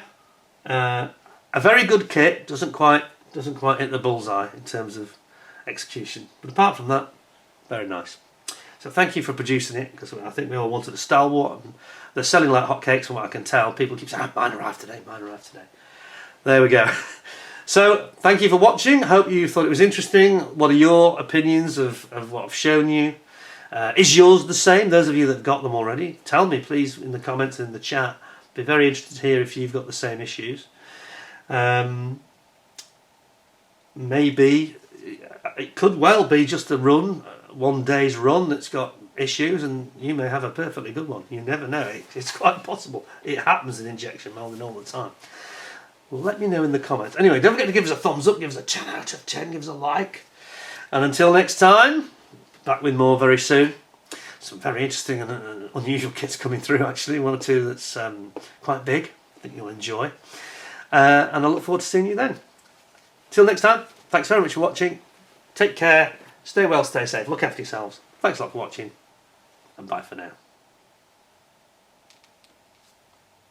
a very good kit. Doesn't quite hit the bullseye in terms of execution, but apart from that, very nice. So thank you for producing it, because I think we all wanted a Stalwart. And they're selling like hotcakes from what I can tell. People keep saying, mine arrived today, mine arrived today. There we go. So thank you for watching. Hope you thought it was interesting. What are your opinions of what I've shown you? Is yours the same? Those of you that have got them already, tell me please in the comments and in the chat. Be very interested to hear if you've got the same issues. Maybe it could well be just a run, one day's run that's got issues, and you may have a perfectly good one. You never know. It's quite possible. It happens in injection molding all the time. Well, let me know in the comments. Anyway, don't forget to give us a thumbs up, give us a 10 out of 10, give us a like. And until next time, back with more very soon. Some very interesting and unusual kits coming through, actually. One or two that's quite big. I think you'll enjoy. And I look forward to seeing you then. Till next time, thanks very much for watching. Take care, stay well, stay safe, look after yourselves. Thanks a lot for watching, and bye for now.